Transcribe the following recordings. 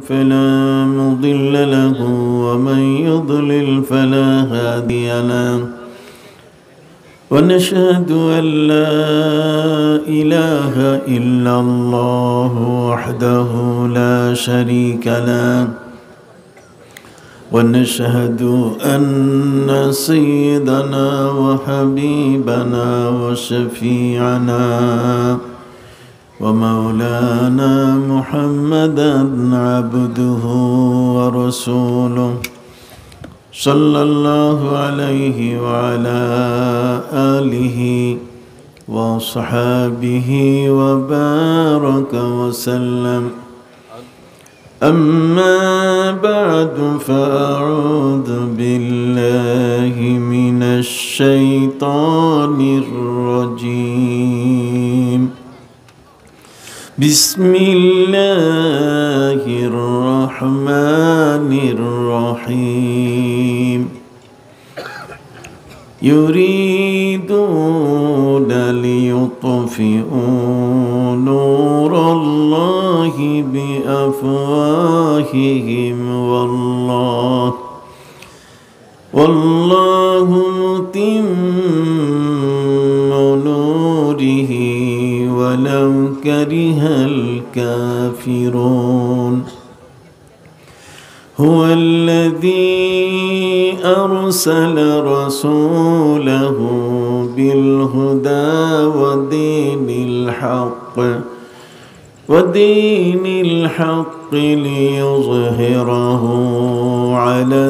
فلا مضل له ومن يضلل فلا هادي له ونشهد أن لا إله إلا الله وحده لا شريك له ونشهد أن سيدنا وحبيبنا وشفيعنا ومولانا محمدا عبده ورسوله صلى الله عليه وعلى آله وصحابه وبارك وسلم. أما بعد فأعوذ بالله من الشيطان الرجيم. بسم الله الرحمن الرحيم. يريدون ليطفئوا نور الله بأفواههم والله متم نوره ولو كره الكافرون. هو الذي أرسل رسوله بالهدى ودين الحق ليظهره على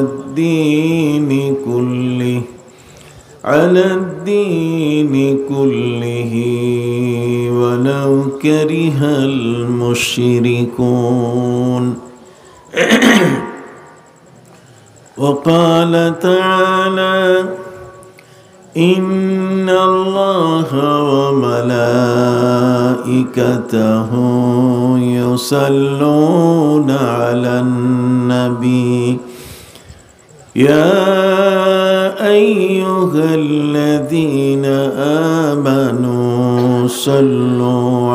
الدين كله ولو كره المشركون. وقال تعالى: إن الله وملائكته يصلون على النبي يا أيها الذين آمنوا صلوا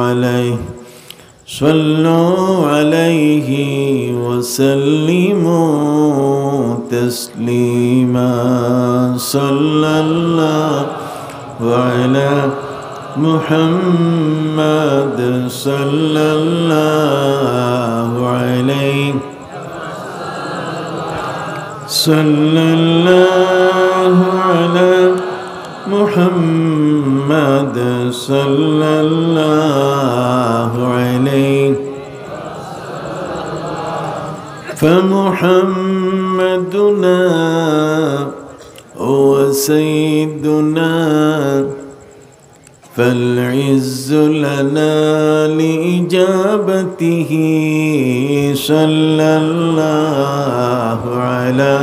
عليه وسلموا تسليما. صلى الله على محمد صلى الله عليه صلى الله على محمد صلى الله عليه. فمحمدنا هو سيدنا فالعز لنا لإجابته. صلى الله على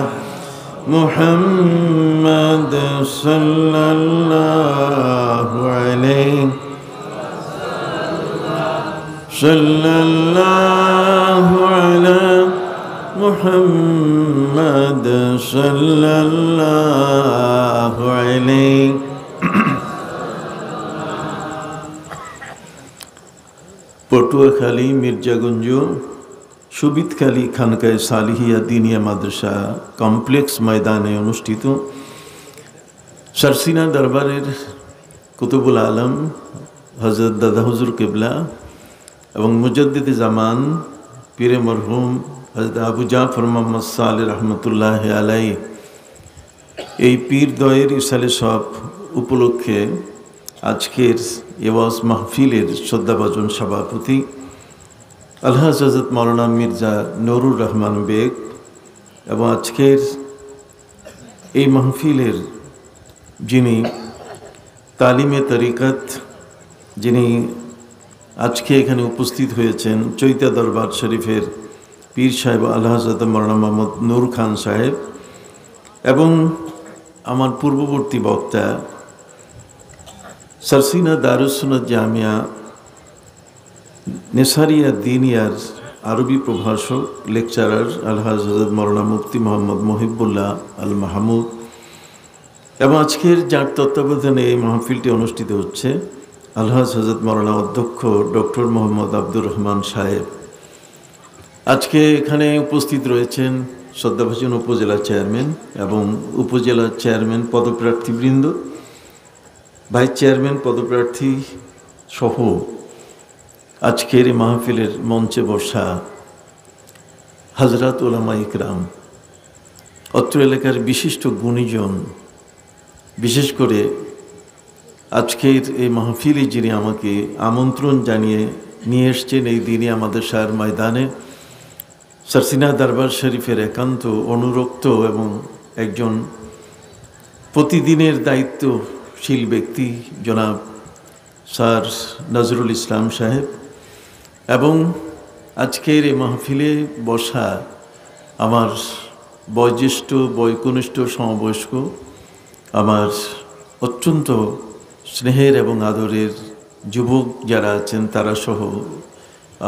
محمد صلى الله عليه صلى الله على محمد صلى الله عليه. পটুয়াখালী মির্জাগঞ্জ সুবিদখালী খানকায়ে সালিহিয়া দিনিয়া মাদ্রাসা complex ময়দানে অনুষ্ঠিত সারসিনা দরবারের কুতুবুল আলম হযরত দাদা হুজুর কিবলা এবং মুজাদ্দিদে জামান পীরে মরহুম হযরত আবু জাফর মুহাম্মদ সালেহ রহমতুল্লাহ আলাইহি এই পীর দয়ের ইসালে সব উপলক্ষে আজকের এওয়াজ মাহফিলের শ্রদ্ধাভাজন সভাপতি আলহাজ হযরত মাওলানা মির্জা নুরুর রহমান বেগ এবং আজকের এই মাহফিলের যিনি তালিমে তরিকত যিনি আজকে এখানে উপস্থিত হয়েছেন চৈতা দরবার শরীফের পীর সাহেব আলহাজ হযরত মাওলানা মোহাম্মদ নূর খান সাহেব এবং আমার পূর্ববর্তী বক্তা সারসিনা দারুস সুন্নাত জামিয়া নেসারিয়া দিনিয়ার আরবি প্রভাষক লেকচারার আলহাজ হযরত মাওলানা মুফতি মোহাম্মদ মহিবুল্লাহ আল মাহমুদ এবং আজকের যার তত্ত্বাবধানে এই মাহফিলটি অনুষ্ঠিত হচ্ছে আলহাজ হযরত মাওলানা অধ্যক্ষ ডক্টর মোহাম্মদ আব্দুর রহমান সাহেব আজকে এখানে উপস্থিত রয়েছেন শ্রদ্ধাভাজন উপজেলা চেয়ারম্যান এবং উপজেলা চেয়ারম্যান পদপ্রার্থীবৃন্দ, ভাইস চেয়ারম্যান পদপ্রার্থী সহ আজকের এই মাহফিলের মঞ্চে বসা হযরত উলামা ইকরাম, অত্র এলাকার বিশিষ্ট গুণীজন, বিশেষ করে আজকের এই মাহফিলে যিনি আমাকে আমন্ত্রণ জানিয়ে নিয়ে এসছেন এই দিনে আমাদের শাহের ময়দানে, সারসিনা দরবার শরীফের একান্ত অনুরক্ত এবং একজন প্রতিদিনের দায়িত্বশীল ব্যক্তি জনাব স্যার নজরুল ইসলাম সাহেব, এবং আজকের এই মাহফিলে বসা আমার বয়োজ্যেষ্ঠ বয়কনিষ্ঠ সমবয়স্ক, আমার অত্যন্ত স্নেহের এবং আদরের যুবক যারা আছেন তারা সহ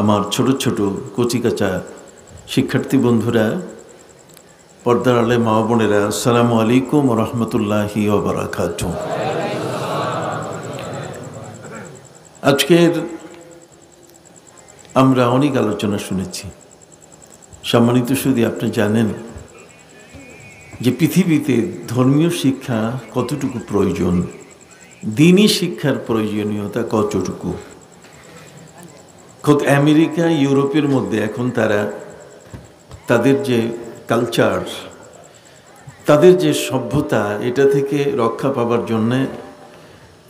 আমার ছোট ছোট কচিকাচা শিক্ষার্থী বন্ধুরা, পর্দার আলে মা বোনেরা, আসসালামু আলাইকুম ওয়া রাহমাতুল্লাহি ওয়া বারাকাতুহু। আজকের আমরা অনেক আলোচনা শুনেছি। সম্মানিত সুধী, আপনি জানেন যে পৃথিবীতে ধর্মীয় শিক্ষা কতটুকু প্রয়োজন, দ্বীনি শিক্ষার প্রয়োজনীয়তা কতটুকু। খোদ আমেরিকা ইউরোপের মধ্যে এখন তারা তাদের যে কালচার, তাদের যে সভ্যতা, এটা থেকে রক্ষা পাবার জন্যে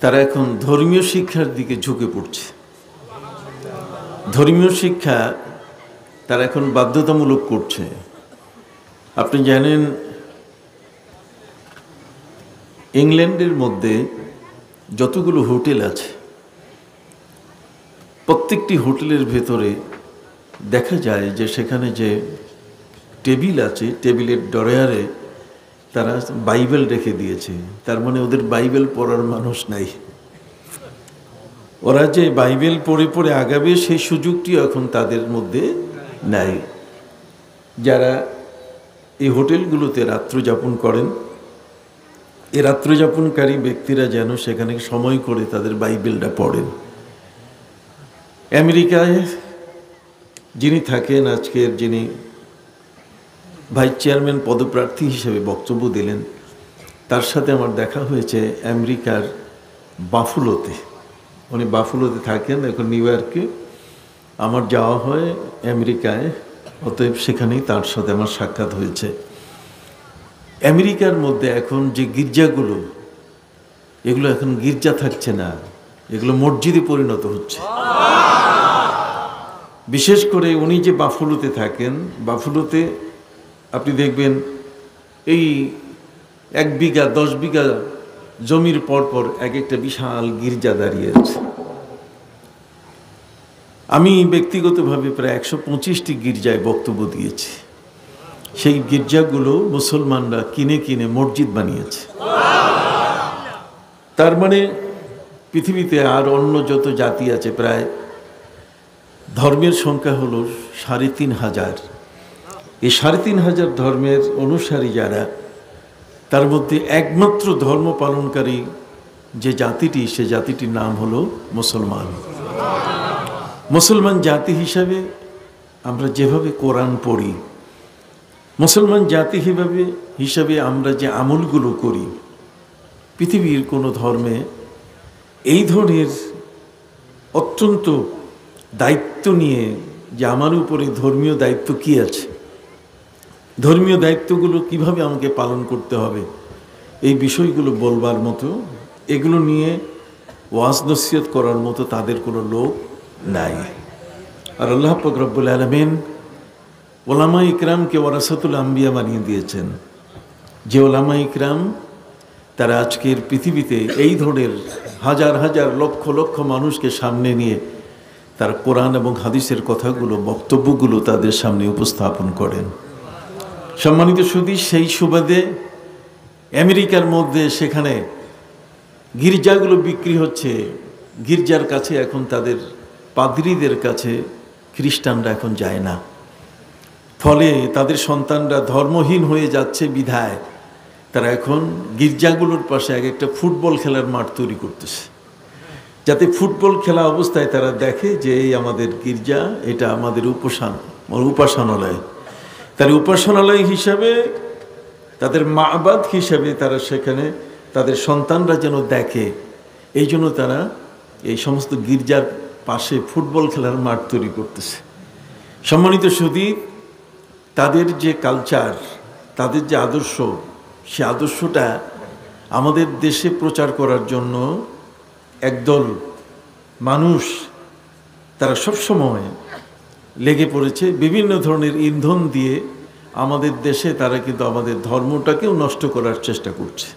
তারা এখন ধর্মীয় শিক্ষার দিকে ঝুঁকে পড়ছে। ধর্মীয় শিক্ষা তারা এখন বাধ্যতামূলক করছে। আপনি জানেন ইংল্যান্ডের মধ্যে যতগুলো হোটেল আছে, প্রত্যেকটি হোটেলের ভেতরে দেখা যায় যে সেখানে যে টেবিল আছে, টেবিলের ড্রয়ারে তারা বাইবেল রেখে দিয়েছে। তার মানে ওদের বাইবেল পড়ার মানুষ নাই। ওরা যে বাইবেল পড়ে পড়ে আগাবে সেই সুযোগটি এখন তাদের মধ্যে নাই। যারা এই হোটেলগুলোতে রাত্রযাপন করেন, এই রাত্রযাপনকারী ব্যক্তিরা যেন সেখানে সময় করে তাদের বাইবেলটা পড়েন। আমেরিকায় যিনি থাকেন, আজকের যিনি ভাইস চেয়ারম্যান পদপ্রার্থী হিসেবে বক্তব্য দিলেন, তার সাথে আমার দেখা হয়েছে আমেরিকার বাফুলোতে। উনি বাফুলোতে থাকেন, এখন নিউ ইয়র্কে। আমার যাওয়া হয় আমেরিকায়, অতএব সেখানেই তার সাথে আমার সাক্ষাৎ হয়েছে। আমেরিকার মধ্যে এখন যে গির্জাগুলো, এগুলো এখন গির্জা থাকছে না, এগুলো মসজিদে পরিণত হচ্ছে। বিশেষ করে উনি যে বাফুলোতে থাকেন, বাফুলোতে আপনি দেখবেন এই 1 বিঘা 10 বিঘা জমির পরপর এক একটা বিশাল গির্জা দাঁড়িয়ে আছে। আমি ব্যক্তিগতভাবে প্রায় 125টি গির্জায় বক্তব্য দিয়েছি। সেই গির্জাগুলো মুসলমানরা কিনে কিনে মসজিদ বানিয়েছে। তার মানে পৃথিবীতে আর অন্য যত জাতি আছে, প্রায় ধর্মের সংখ্যা হলো 3,500। এই 3,500 ধর্মের অনুসারী যারা, তার মধ্যে একমাত্র ধর্ম পালনকারী যে জাতিটি, সে জাতিটির নাম হলো মুসলমান। মুসলমান জাতি হিসাবে আমরা যেভাবে কোরআন পড়ি, মুসলমান জাতি হিসাবে আমরা যে আমলগুলো করি, পৃথিবীর কোনো ধর্মে এই ধরনের অত্যন্ত দায়িত্ব নিয়ে যে আমার উপরে ধর্মীয় দায়িত্ব কি আছে, ধর্মীয় দায়িত্বগুলো কিভাবে আমাকে পালন করতে হবে, এই বিষয়গুলো বলবার মতো, এগুলো নিয়ে ওয়াজ নসিহত করার মতো তাদের কোনো লোক নাই। আর আল্লাহ পাক রব্বুল আলামিন ওলামা ইকরামকে ওয়ারাসাতুল আম্বিয়া বানিয়ে দিয়েছেন। যে ওলামা ইকরাম তারা আজকের পৃথিবীতে এই ধরনের হাজার হাজার লক্ষ লক্ষ মানুষকে সামনে নিয়ে তার কোরআন এবং হাদিসের কথাগুলো, বক্তব্যগুলো তাদের সামনে উপস্থাপন করেন। সম্মানিত সুধী, সেই সুবাদে আমেরিকার মধ্যে সেখানে গির্জাগুলো বিক্রি হচ্ছে। গির্জার কাছে এখন তাদের পাদ্রীদের কাছে খ্রিস্টানরা এখন যায় না। ফলে তাদের সন্তানরা ধর্মহীন হয়ে যাচ্ছে বিধায় তারা এখন গির্জাগুলোর পাশে এক একটা ফুটবল খেলার মাঠ তৈরি করতেছে, যাতে ফুটবল খেলা অবস্থায় তারা দেখে যে এই আমাদের গির্জা, এটা আমাদের উপাসনালয়। তার উপাসনালয় হিসাবে, তাদের মাবাদ হিসাবে তারা সেখানে তাদের সন্তানরা যেন দেখে, এই জন্য তারা এই সমস্ত গির্জার পাশে ফুটবল খেলার মাঠ তৈরি করতেছে। সম্মানিত সুধী, তাদের যে কালচার, তাদের যে আদর্শ, সে আদর্শটা আমাদের দেশে প্রচার করার জন্য একদল মানুষ তারা সবসময় লেগে পড়েছে বিভিন্ন ধরনের ইন্ধন দিয়ে। আমাদের দেশে তারা কিন্তু আমাদের ধর্মটাকেও নষ্ট করার চেষ্টা করছে।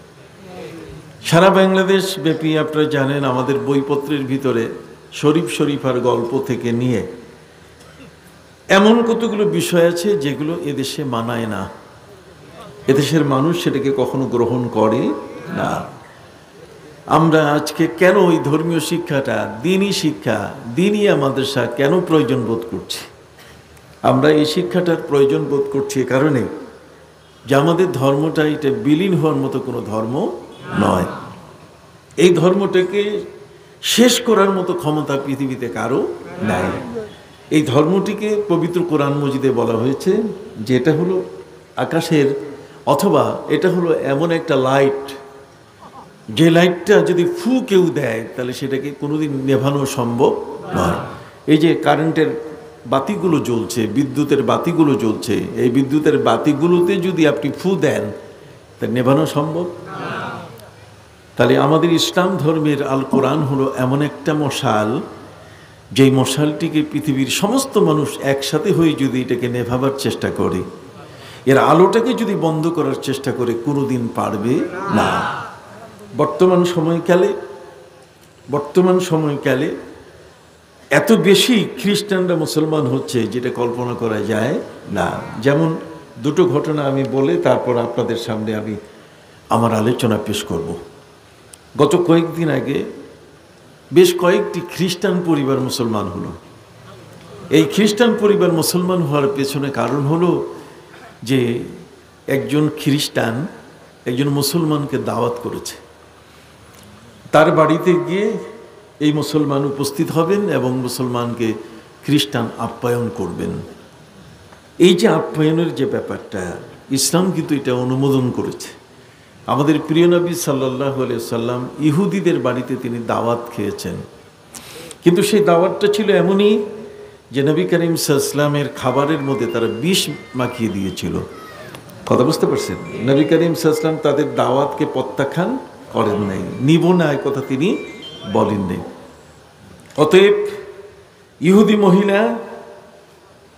সারা বাংলাদেশ ব্যাপী আপনারা জানেন, আমাদের বইপত্রের ভিতরে শরীফ শরীফার গল্প থেকে নিয়ে এমন কতগুলো বিষয় আছে যেগুলো এদেশে মানায় না। এদেশের মানুষ সেটাকে কখনো গ্রহণ করে না। আমরা আজকে কেন ওই ধর্মীয় শিক্ষাটা, দিনই শিক্ষা, দিনই মাদ্রাসা কেন প্রয়োজন বোধ করছি? আমরা এই শিক্ষাটার প্রয়োজন বোধ করছি এ কারণে যে আমাদের ধর্মটা এটা বিলীন হওয়ার মতো কোনো ধর্ম নয়। এই ধর্মটাকে শেষ করার মতো ক্ষমতা পৃথিবীতে কারো নাই। এই ধর্মটিকে পবিত্র কোরআন মজিদে বলা হয়েছে যে এটা হলো আকাশের, অথবা এটা হলো এমন একটা লাইট, যে লাইটটা যদি ফু কেউ দেয় তাহলে সেটাকে কোনোদিন নেভানো সম্ভব নয়। এই যে কারেন্টের বাতিগুলো জ্বলছে, বিদ্যুতের বাতিগুলো জ্বলছে, এই বিদ্যুতের বাতিগুলোতে যদি আপনি ফু দেন তা নেভানো সম্ভব? তাহলে আমাদের ইসলাম ধর্মের আল কোরআন হলো এমন একটা মশাল, যেই মশালটিকে পৃথিবীর সমস্ত মানুষ একসাথে হয়ে যদি এটাকে নেভাবার চেষ্টা করে, এর আলোটাকে যদি বন্ধ করার চেষ্টা করে, কোনোদিন পারবে না। বর্তমান সময়কালে এত বেশি খ্রিস্টানরা মুসলমান হচ্ছে যেটা কল্পনা করা যায় না। যেমন দুটো ঘটনা আমি বলে তারপর আপনাদের সামনে আমি আমার আলোচনা পেশ করব। গত কয়েকদিন আগে বেশ কয়েকটি খ্রিস্টান পরিবার মুসলমান হলো। এই খ্রিস্টান পরিবার মুসলমান হওয়ার পেছনে কারণ হলো যে একজন খ্রিস্টান একজন মুসলমানকে দাওয়াত করেছে। তার বাড়িতে গিয়ে এই মুসলমান উপস্থিত হবেন এবং মুসলমানকে খ্রিস্টান আপ্যায়ন করবেন। এই যে আপ্যায়নের যে ব্যাপারটা, ইসলাম কিন্তু এটা অনুমোদন করেছে। আমাদের প্রিয় নবী সাল্লাল্লাহু আলাইহি সাল্লাম ইহুদিদের বাড়িতে তিনি দাওয়াত খেয়েছেন, কিন্তু সেই দাওয়াতটা ছিল এমনই যে নবী করিম সাল্লাল্লাহু আলাইহি সাল্লামের খাবারের মধ্যে তারা বিষ মাখিয়ে দিয়েছিল। কথা বুঝতে পারছেন? নবী করিম সাল্লাল্লাহু আলাইহি সাল্লাম তাদের দাওয়াতকে প্রত্যাখ্যান করেন নাই, নিব না এই কথা তিনি বলেন নাই। অতএব ইহুদি মহিলা,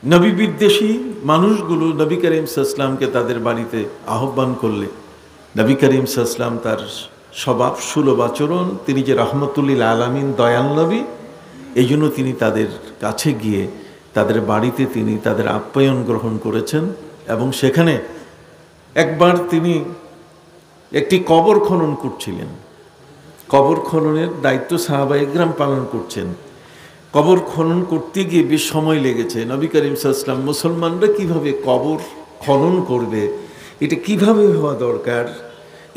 নবী বিদ্বেষী মানুষগুলো নবী করিম সাল্লাল্লাহু আলাইহি সাল্লামকে তাদের বাড়িতে আহ্বান করলে নবী করিম সাল্লাল্লাহু আলাইহি সাল্লাম তার স্বভাব সুলভ আচরণ, তিনি যে রহমতুল্লিল আলামিন দয়াল নবী, এই জন্য তিনি তাদের কাছে গিয়ে তাদের বাড়িতে তিনি তাদের আপ্যায়ন গ্রহণ করেছেন। এবং সেখানে একবার তিনি একটি কবর খনন করছিলেন। কবর খননের দায়িত্ব সাহাবায়ে কেরাম পালন করছেন। কবর খনন করতে গিয়ে বেশ সময় লেগেছে। নবী করিম সাল্লাল্লাহু আলাইহি সাল্লাম মুসলমানরা কিভাবে কবর খনন করবে, এটা কিভাবে হওয়া দরকার,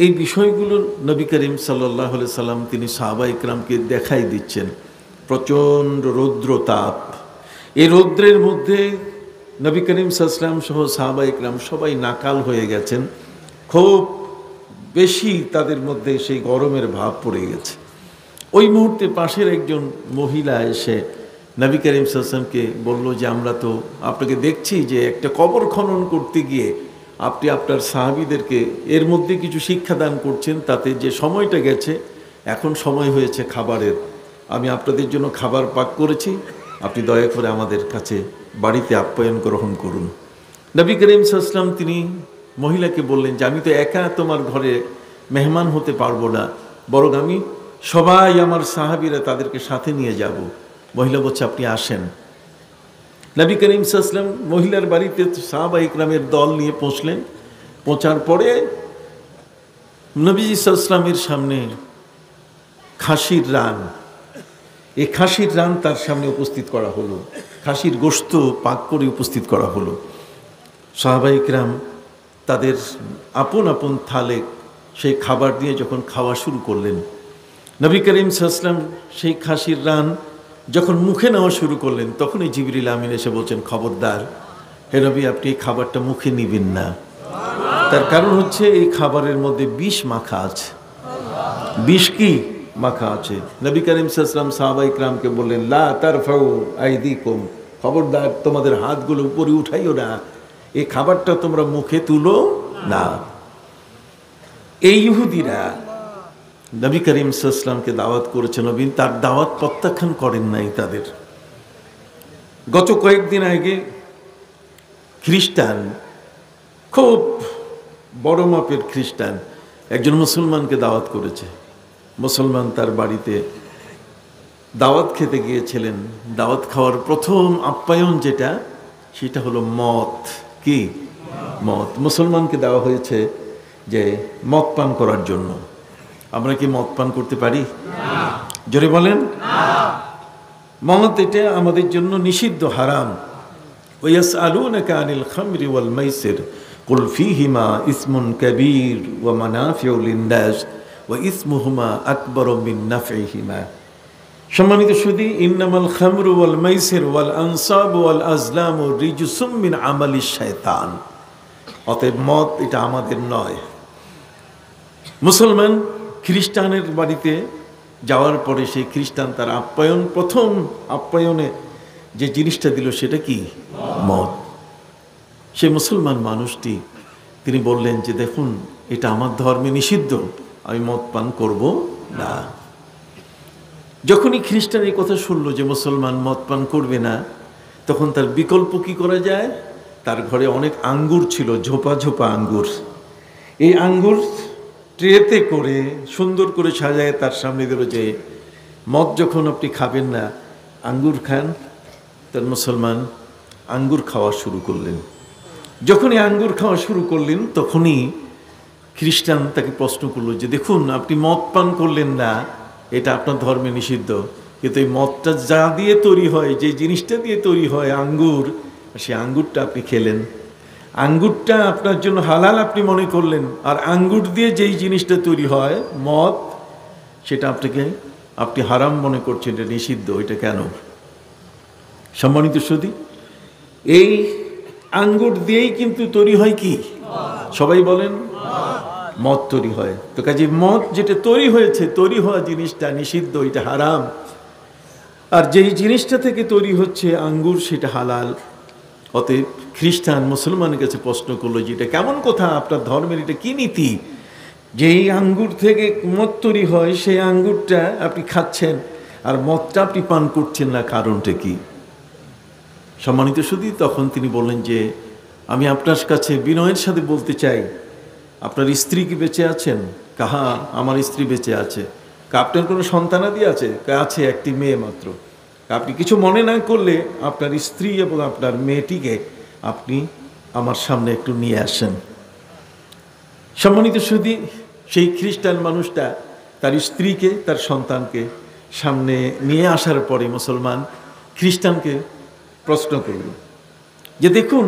এই বিষয়গুলো নবী করিম সাল্লাল্লাহু আলাইহি সাল্লাম তিনি সাহাবায়ে কেরামকে দেখাই দিচ্ছেন। প্রচণ্ড রৌদ্র তাপ, এই রৌদ্রের মধ্যে নবী করিম সাল্লাল্লাহু আলাইহি সাল্লাম সহ সাহাবায়ে কেরাম সবাই নাকাল হয়ে গেছেন। খুব বেশি তাদের মধ্যে সেই গরমের ভাব পড়ে গেছে। ওই মুহূর্তে পাশের একজন মহিলা এসে নবী করিম সাল্লাল্লাহু আলাইহি সাল্লামকে বলল যে আমরা তো আপনাকে দেখছি যে একটা কবর খনন করতে গিয়ে আপনি আপনার সাহাবীদেরকে এর মধ্যে কিছু শিক্ষাদান করছেন, তাতে যে সময়টা গেছে এখন সময় হয়েছে খাবারের। আমি আপনাদের জন্য খাবার পাক করেছি, আপনি দয়া করে আমাদের কাছে বাড়িতে আপ্যায়ন গ্রহণ করুন। নবী করিম সাল্লাল্লাহু আলাইহি সাল্লাম তিনি মহিলাকে বললেন যে আমি তো একা তোমার ঘরে মেহমান হতে পারবো না, বরং আমি সবাই আমার সাহাবীরা তাদেরকে সাথে নিয়ে যাব। মহিলা বলছে আপনি আসেন। নবী করিম সাল্লাল্লাহু আলাইহি সাল্লাম মহিলার বাড়িতে সাহাবায়ে কেরামের দল নিয়ে পৌঁছলেন। পৌঁছার পরে নবীজি সাল্লাল্লাহু আলাইহি সাল্লামের সামনে খাসির রান, এই খাসির রান তার সামনে উপস্থিত করা হলো, খাসির গোশত পাক করে উপস্থিত করা হলো। সাহাবায়ে কেরাম তাদের আপন আপন থালে সেই খাবার দিয়ে যখন খাওয়া শুরু করলেন, নবী করিম সাল্লাল্লাহু আলাইহি সাল্লাম সেই খাসির রান যখন মুখে নেওয়া শুরু করলেন, তখনই জিবরিল আমিন এসে বলছেন খবরদার হে নবী, আপনি এই খাবারটা মুখে নিবেন না। তার কারণ হচ্ছে এই খাবারের মধ্যে বিষ মাখা আছে। বিষ কি মাখা আছে? নবী করিম সাল্লাল্লাহু আলাইহি ওয়াসাল্লাম সাহাবা ইকরামকে বললেন, লা তারফাউ আইদিকুম, খবরদার তোমাদের হাতগুলো উপরে উঠাইও না, এই খাবারটা তোমরা মুখে তুলো না। এই ইহুদিরা নবী করিম সাল্লাল্লাহু আলাইহি ওয়াসাল্লামকে দাওয়াত করেছে, নবী তার দাওয়াত প্রত্যাখ্যান করেন নাই তাদের। গত কয়েকদিন আগে খ্রিস্টান, খুব বড় মাপের খ্রিস্টান একজন মুসলমানকে দাওয়াত করেছে। মুসলমান তার বাড়িতে দাওয়াত খেতে গিয়েছিলেন। দাওয়াত খাওয়ার প্রথম আপ্যায়ন যেটা, সেটা হলো মদ। কি মদ? মুসলমানকে দেওয়া হয়েছে যে মদ পান করার জন্য। আমরা কি মদ পান করতে পারি? জোরে বলেন। মদ এটা আমাদের জন্য নিষিদ্ধ, হারাম। ওয়াসআলুনাকা আনিল খামরি ওয়াল মাইসির কুল ফীহিমা ইসমুন কাবীর ওয়া মানাফিউ লিন-নাস ওয়া ইসমুহুমা আকবারু মিন নাফইহিমা। সম্মানিত সুধী, ইন্নামাল খামরু ওয়াল মাইসির ওয়াল আনসাবু ওয়াল আজলামু রিজসুম মিন আমালিশ শায়তান। অতএব মদ এটা আমাদের নয়। মুসলমান খ্রিস্টানের বাড়িতে যাওয়ার পরে সেই খ্রিস্টান তার আপ্যায়ন, প্রথম আপ্যায়নে যে জিনিসটা দিল সেটা কি? মদ। সে মুসলমান মানুষটি তিনি বললেন যে দেখুন, এটা আমার ধর্মে নিষিদ্ধ, আমি মদ পান করব না। যখনই খ্রিস্টান এই কথা শুনলো যে মুসলমান মদ পান করবে না, তখন তার বিকল্প কি করা যায়? তার ঘরে অনেক আঙ্গুর ছিল, ঝোপা ঝোপা আঙ্গুর। এই আঙ্গুর ট্রেতে করে সুন্দর করে সাজায় তার সামনে দিল যে মদ যখন আপনি খাবেন না, আঙ্গুর খান। তার মুসলমান আঙ্গুর খাওয়া শুরু করলেন। যখনই আঙ্গুর খাওয়া শুরু করলেন, তখনই খ্রিস্টান তাকে প্রশ্ন করলো যে দেখুন, আপনি মদ পান করলেন না, এটা আপনার ধর্মে নিষিদ্ধ, কিন্তু এই মদটা যা দিয়ে তৈরি হয়, যে জিনিসটা দিয়ে তৈরি হয় আঙ্গুর, সেই আঙ্গুরটা আপনি খেলেন, আঙ্গুরটা আপনার জন্য হালাল আপনি মনে করলেন, আর আঙ্গুর দিয়ে যেই জিনিসটা তৈরি হয় মদ, সেটা আপনি হারাম মনে করছেন, এটা নিষিদ্ধ। এটা কেন? সম্মানিত সুধী, এই আঙ্গুর দিয়েই কিন্তু তৈরি হয় কি? সবাই বলেন, মদ তৈরি হয়। তো কাজে মদ যেটা তৈরি হয়েছে, তৈরি হওয়া জিনিসটা নিষিদ্ধ, এটা হারাম। আর যেই জিনিসটা থেকে তৈরি হচ্ছে আঙ্গুর, সেটা হালাল। অতএব খ্রিস্টান মুসলমানের কাছে প্রশ্ন করলো যে এটা কেমন কথা, আপনার ধর্মের এটা কি নীতি? যেই আঙ্গুর থেকে মদ তৈরি হয়, সেই আঙ্গুরটা আপনি খাচ্ছেন, আর মদটা আপনি পান করছেন না, কারণটা কি? সম্মানিত সুধী, তখন তিনি বললেন যে আমি আপনার কাছে বিনয়ের সাথে বলতে চাই, আপনার স্ত্রী কি বেঁচে আছেন? কাহা, আমার স্ত্রী বেঁচে আছে। আপনার কোনো সন্তানাদি আছে? আছে, একটি মেয়ে মাত্র। আপনি কিছু মনে না করলে আপনার স্ত্রী এবং আপনার মেয়েটিকে আপনি আমার সামনে একটু নিয়ে আসেন। সম্মানিত সুধী, সেই খ্রিস্টান মানুষটা তার স্ত্রীকে, তার সন্তানকে সামনে নিয়ে আসার পরে মুসলমান খ্রিস্টানকে প্রশ্ন করল যে দেখুন,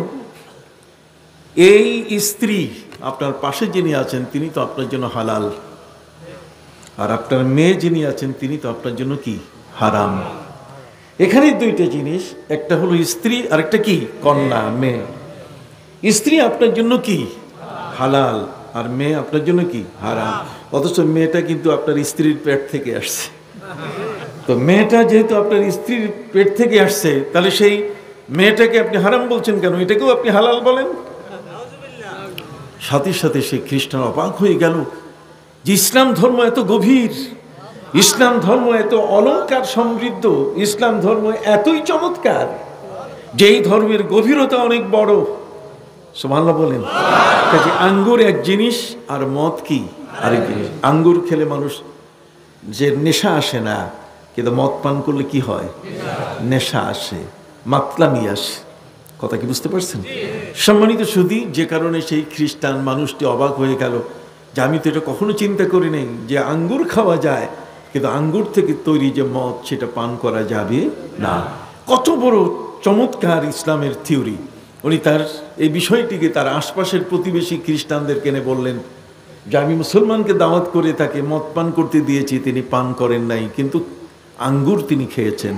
এই স্ত্রী আপনার পাশে যিনি আছেন তিনি তো আপনার জন্য হালাল, আর আপনার মেয়ে যিনি আছেন তিনি তো আপনার জন্য কি? হারাম। এখানে দুইটা জিনিস, একটা হলো স্ত্রী, আর একটা কি? কন্যা, মেয়ে। স্ত্রী আপনার জন্য কি? হালাল, আর মেয়ে আপনার জন্য কি? হারাম। অথচ মেয়েটা কিন্তু আপনার স্ত্রীর পেট থেকে আসছে। তো মেয়েটা যেহেতু আপনার স্ত্রীর পেট থেকে আসছে, তাহলে সেই মেয়েটাকে আপনি হারাম বলছেন কেন? এটাকেও আপনি হালাল বলেন? সাথে সাথে সেই খ্রিস্টান অবাক হয়ে গেল যে ইসলাম ধর্ম এত গভীর, ইসলাম ধর্ম এত অলংকার সমৃদ্ধ, ইসলাম ধর্ম এতই চমৎকার, যেই ধর্মের গভীরতা অনেক বড়। সুবহানাল্লাহ বলেন। কাজে আঙ্গুর এক জিনিস, আর মদ কি আরেক জিনিস। আঙ্গুর খেলে মানুষ যে নেশা আসে না, কিন্তু মদ পান করলে কি হয়? নেশা আসে, মাতলামি আসে। কথা কি বুঝতে পারছেন? সম্মানিত সুধী, যে কারণে সেই খ্রিস্টান মানুষটি অবাক হয়ে গেল যে আমি তো এটা কখনো চিন্তা করি নাই যে আঙ্গুর খাওয়া যায়, কিন্তু আঙ্গুর থেকে তৈরি যে মদ, সেটা পান করা যাবে না। কত বড় চমৎকার ইসলামের থিওরি! উনি তার এই বিষয়টিকে তার আশপাশের প্রতিবেশী খ্রিস্টানদেরকে এনে বললেন যে আমি মুসলমানকে দাওয়াত করে তাকে মদ পান করতে দিয়েছি, তিনি পান করেন নাই, কিন্তু আঙ্গুর তিনি খেয়েছেন।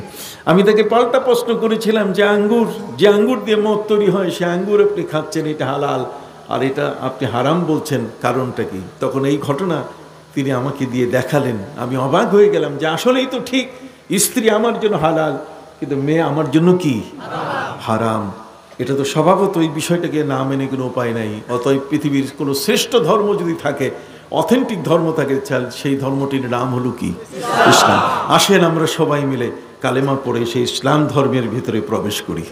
আমি তাকে পাল্টা প্রশ্ন করেছিলাম যে যে আঙ্গুর দিয়ে মদ তৈরি হয় সে আঙ্গুর আপনি খাচ্ছেন, এটা হালাল, আর এটা আপনি হারাম বলছেন, কারণটা কি? তখন এই ঘটনা তিনি আমাকে দিয়ে দেখালেন। আমি অবাক হয়ে গেলাম যে আসলেই তো ঠিক, স্ত্রী আমার জন্য হালাল কিন্তু মেয়ে আমার জন্য কি হারাম। এটা তো স্বভাবত এই বিষয়টাকে না মেনে কোনো উপায় নাই। অতএব পৃথিবীর কোনো শ্রেষ্ঠ ধর্ম যদি থাকে, অথেন্টিক ধর্ম থাকে, সেই ধর্মটির নাম হলো কি? ইসলাম। আসেন আমরা সবাই মিলে কালেমা পড়ে সেই ইসলাম ধর্মের ভিতরে প্রবেশ করি।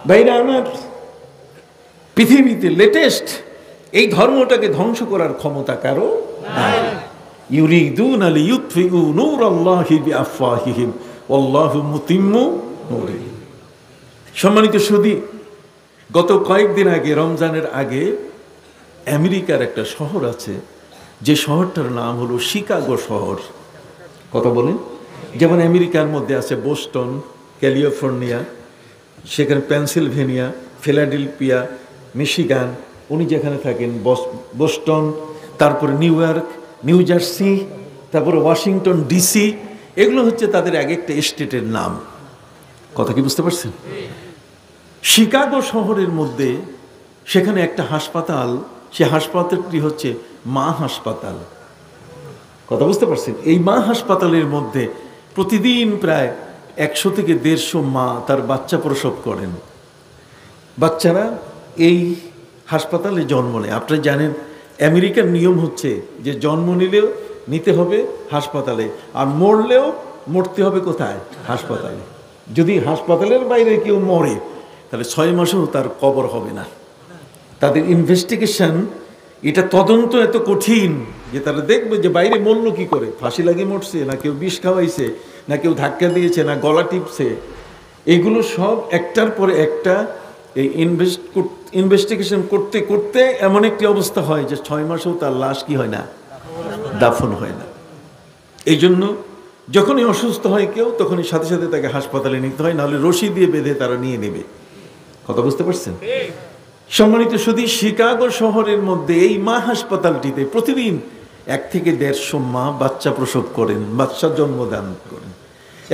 ভাইরা আমার, পৃথিবীতে লেটেস্ট এই ধর্মটাকে ধ্বংস করার ক্ষমতা কারো নাই। ইউরিদুনা লিইউতফিউ নূরাল্লাহি বিআফওয়াহিহিম ওয়াল্লাহু মুতিম্মু নূরিহি। সম্মানিত সুধী, গত কয়েকদিন আগে, রমজানের আগে, আমেরিকার একটা শহর আছে যে শহরটার নাম হলো শিকাগো শহর। কথা বলেন? যেমন আমেরিকার মধ্যে আছে বোস্টন, ক্যালিফোর্নিয়া, সেখানে পেনসিলভেনিয়া, ফিলাডেলফিয়া, মিশিগান, উনি যেখানে থাকেন, বোস্টন, তারপরে নিউ ইয়র্ক, নিউ জার্সি, তারপরে ওয়াশিংটন ডিসি, এগুলো হচ্ছে তাদের এক একটা স্টেটের নাম। কথা কি বুঝতে পারছেন? শিকাগো শহরের মধ্যে সেখানে একটা হাসপাতাল, সে হাসপাতালটি হচ্ছে মা হাসপাতাল। কথা বুঝতে পারছেন? এই মা হাসপাতালের মধ্যে প্রতিদিন প্রায় 100 থেকে 150 মা তার বাচ্চা প্রসব করেন। বাচ্চারা এই হাসপাতালে জন্ম নেয়। আপনারা জানেন আমেরিকার নিয়ম হচ্ছে যে জন্ম নিলেও নিতে হবে হাসপাতালে, আর মরলেও মরতে হবে কোথায়? হাসপাতালে। যদি হাসপাতালের বাইরে কেউ মরে তাহলে 6 মাসেও তার কবর হবে না। তাদের ইনভেস্টিগেশন, এটা তদন্ত এত কঠিন যে তারা দেখবে যে বাইরে মরল কি করে, ফাঁসি লাগিয়ে মরছে, না কেউ বিষ খাওয়াইছে, না কেউ ধাক্কা দিয়েছে, না গলা টিপছে। এগুলো সব একটার পরে একটা এই ইনভেস্টিগেশন করতে করতে এমন একটি অবস্থা হয় যে 6 মাসেও তার লাশ কি হয় না, দাফন হয় না। এই জন্য যখনই অসুস্থ হয় কেউ, তখনই সাথে সাথে তাকে হাসপাতালে নিতে হয়, নাহলে রশি দিয়ে বেঁধে তারা নিয়ে নেবে। কথা বুঝতে পারছেন? সম্মানিত শুধু শিকাগো শহরের মধ্যে এই মা হাসপাতালটিতে প্রতিদিন 1 থেকে 150 মা বাচ্চা প্রসব করেন, বাচ্চা জন্মদান করেন।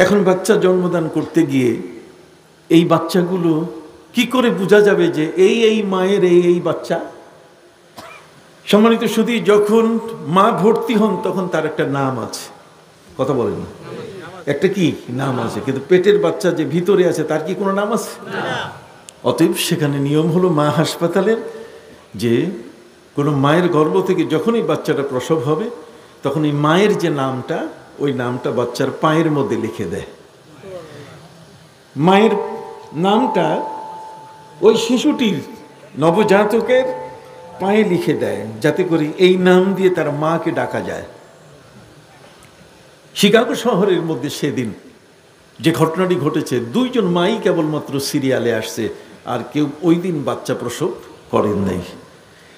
এখন বাচ্চা জন্মদান করতে গিয়ে এই বাচ্চাগুলো কি করে বোঝা যাবে যে এই মায়ের এই বাচ্চা? সম্মানিত শুধু যখন মা ভর্তি হন তখন তার একটা নাম আছে। কথা বলেন না? একটা কি নাম আছে, কিন্তু পেটের বাচ্চা যে ভিতরে আছে তার কি কোনো নাম আছে? অতএব সেখানে নিয়ম হলো মা হাসপাতালের যে কোনো মায়ের গর্ভ থেকে যখনই বাচ্চাটা প্রসব হবে তখন এই মায়ের যে নামটা, ওই নামটা বাচ্চার পায়ের মধ্যে লিখে দেয়। মায়ের নামটা ওই শিশুটির, নবজাতকের পায়ে লিখে দেয়, যাতে করে এই নাম দিয়ে তার মাকে ডাকা যায়। শিকাগো শহরের মধ্যে সেদিন যে ঘটনাটি ঘটেছে, 2 জন মাই কেবলমাত্র সিরিয়ালে আসছে, আর কেউ ওই দিন বাচ্চা প্রসব করেন নাই।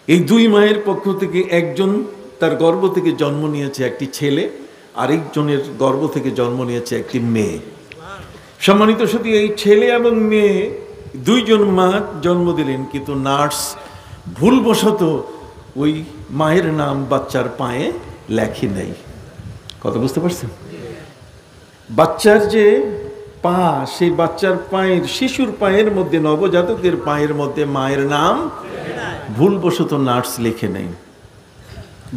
এই 2 মায়ের পক্ষ থেকে একজন তার গর্ভ থেকে জন্ম নিয়েছে একটি ছেলে, আরেকজনের গর্ভ থেকে জন্ম নিয়েছে একটি মেয়ে। সম্মানিত শুধু এই ছেলে এবং মেয়ে 2 জন মা জন্ম দিলেন, কিন্তু নার্স ভুলবশত ওই মায়ের নাম বাচ্চার পায়ে লেখে নেই। কথা বুঝতে পারছেন? বাচ্চার যে পা, সেই বাচ্চার পায়ের, শিশুর পায়ের মধ্যে, নবজাতকের পায়ের মধ্যে মায়ের নাম ভুলবশত নার্স লিখে নেই।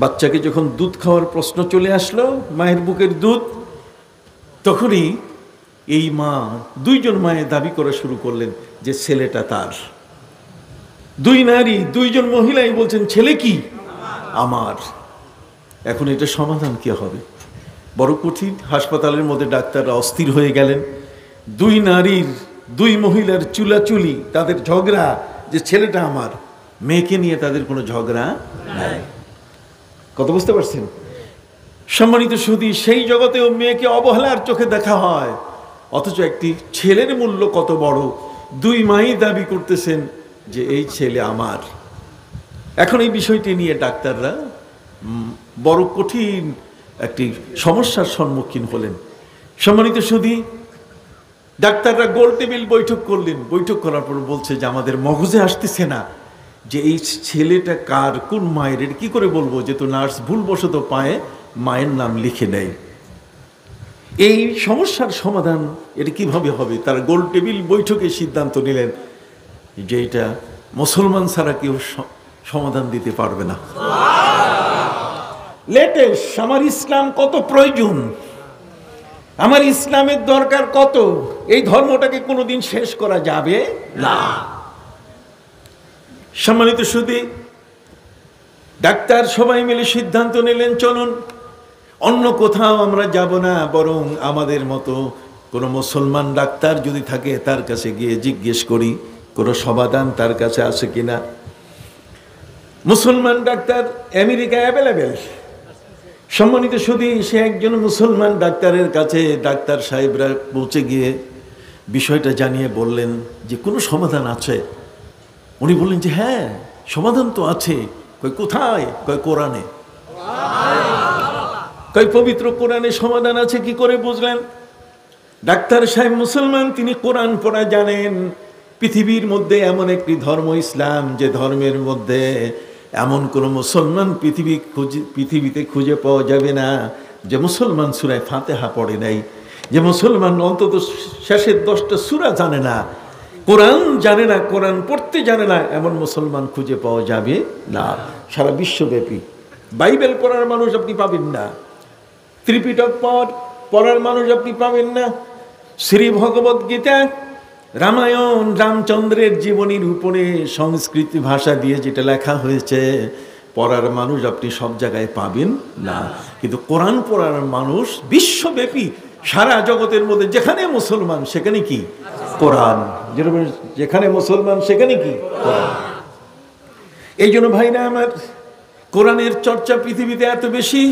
বাচ্চাকে যখন দুধ খাওয়ার প্রশ্ন চলে আসলো, মায়ের বুকের দুধ, তখনই এই মা, 2 জন মায়ে দাবি করা শুরু করলেন যে ছেলেটা তার। 2 নারী, 2 জন মহিলাই বলছেন ছেলে কি আমার। এখন এটা সমাধান কি হবে? বড় কঠিন। হাসপাতালের মধ্যে ডাক্তাররা অস্থির হয়ে গেলেন। 2 নারীর, 2 মহিলার চুলাচুলি, তাদের ঝগড়া যে ছেলেটা আমার। মেয়েকে নিয়ে তাদের কোনো ঝগড়া নাই। কথা বুঝতে পারছেন? সম্মানিত সুধী, সেই জগতেও মেয়েকে অবহেলার চোখে দেখা হয়, অথচ একটি ছেলের মূল্য কত বড়। 2 মাই দাবি করতেছেন যে এই ছেলে আমার। এখন এই বিষয়টি নিয়ে ডাক্তাররা বড় কঠিন একটি সমস্যার সম্মুখীন হলেন। সম্মানিত সুধী, ডাক্তাররা গোল টেবিল বৈঠক করলেন। বৈঠক করার পর বলছে যে আমাদের মগজে আসতেছে না যে এই ছেলেটা কার, কোন মায়ের, কি করে বলবো, যেহেতু নার্স ভুলবশত পায়ে মায়ের নাম লিখে নেয়। এই সমস্যার সমাধান এটা কিভাবে হবে? তারা গোল টেবিল বৈঠকে সিদ্ধান্ত নিলেন যে এটা মুসলমান ছাড়া কেউ সমাধান দিতে পারবে না। লেটেস্ট আমার ইসলাম কত প্রয়োজন, আমার ইসলামের দরকার কত, এই ধর্মটাকে কোনোদিন শেষ করা যাবে না। সম্মানিত সুধী, ডাক্তার সবাই মিলে সিদ্ধান্ত নিলেন চলুন অন্য কোথাও আমরা যাব না, বরং আমাদের মতো কোনো মুসলমান ডাক্তার যদি থাকে তার কাছে গিয়ে জিজ্ঞেস করি কোনো সমাধান তার কাছে আছে কিনা। মুসলমান ডাক্তার আমেরিকা অ্যাভেলেবেল। সম্মানিত সুধী, সে একজন মুসলমান ডাক্তারের কাছে ডাক্তার সাহেবরা পৌঁছে গিয়ে বিষয়টা জানিয়ে বললেন যে কোনো সমাধান আছে? উনি বললেন যে হ্যাঁ সমাধান তো আছে। কই কোথায়? কই কোরআনে। কই পবিত্র কোরআনে সমাধান আছে। কি করে বুঝলেন? ডাক্তার সাহেব মুসলমান, তিনি কোরআন পড়া জানেন। পৃথিবীর মধ্যে এমন একটি ধর্ম ইসলাম, যে ধর্মের মধ্যে এমন কোনো মুসলমান পৃথিবীতে খুঁজে পাওয়া যাবে না যে মুসলমান সূরা ফাতিহা পড়ে নাই, যে মুসলমান অন্তত শেষের 10টা সূরা জানে না, কোরআন জানে না, কোরআন পড়তে জানে না, এমন মুসলমান খুঁজে পাওয়া যাবে না। সারা বিশ্বব্যাপী বাইবেল পড়ার মানুষ আপনি পাবেন না, ত্রিপিটক পড়ার মানুষ আপনি পাবেন না, শ্রী ভগবত গীতা, রামায়ণ, রামচন্দ্রের জীবনীর উপরে সংস্কৃত ভাষা দিয়ে যেটা লেখা হয়েছে পড়ার মানুষ আপনি সব জায়গায় পাবেন না। কিন্তু কোরআন পড়ার মানুষ বিশ্বব্যাপী সারা জগতের মধ্যে যেখানে মুসলমান সেখানে কি কোরআন, যেখানে মুসলমান সেখানে কি কোরআন। এই জন্য ভাইরা আমার, কোরআনের চর্চা পৃথিবীতে এত বেশি,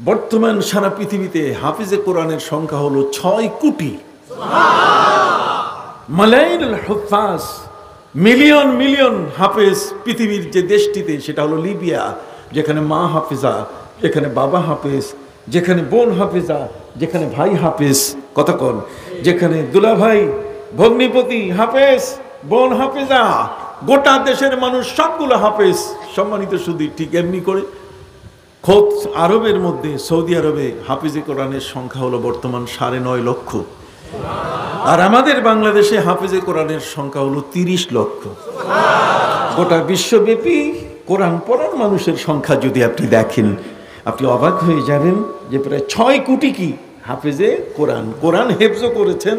বর্তমান সারা পৃথিবীতে হাফিজে কোরআনের সংখ্যা হলো 6 কোটি। মালাইনুল হুফাজ, মিলিয়ন মিলিয়ন হাফেজ পৃথিবীর যে দেশটিতে, সেটা হলো লিবিয়া, যেখানে মা হাফিজা, যেখানে বাবা হাফেজ, যেখানে বোন হাফিজা, যেখানে ভাই হাফেজ, কতক্ষণ, যেখানে দুলাভাই ভগ্নিপতি হাফেজ, বোন হাফিজা, গোটা দেশের মানুষ সবগুলো হাফেজ। সম্মানিত সুধী, ঠিক এমনি করে খোদ আরবের মধ্যে, সৌদি আরবে হাফিজে কোরআনের সংখ্যা হলো বর্তমান 9.5 লক্ষ। আর আমাদের বাংলাদেশে হাফেজে কোরআনের সংখ্যা হলো 30 লক্ষ। গোটা বিশ্বব্যাপী কোরআন পড়ার মানুষের সংখ্যা যদি আপনি দেখেন, আপনি অবাক হয়ে যাবেন যে প্রায় 6 কোটি কি হাফেজে কোরআন, কোরআন হেফজ করেছেন,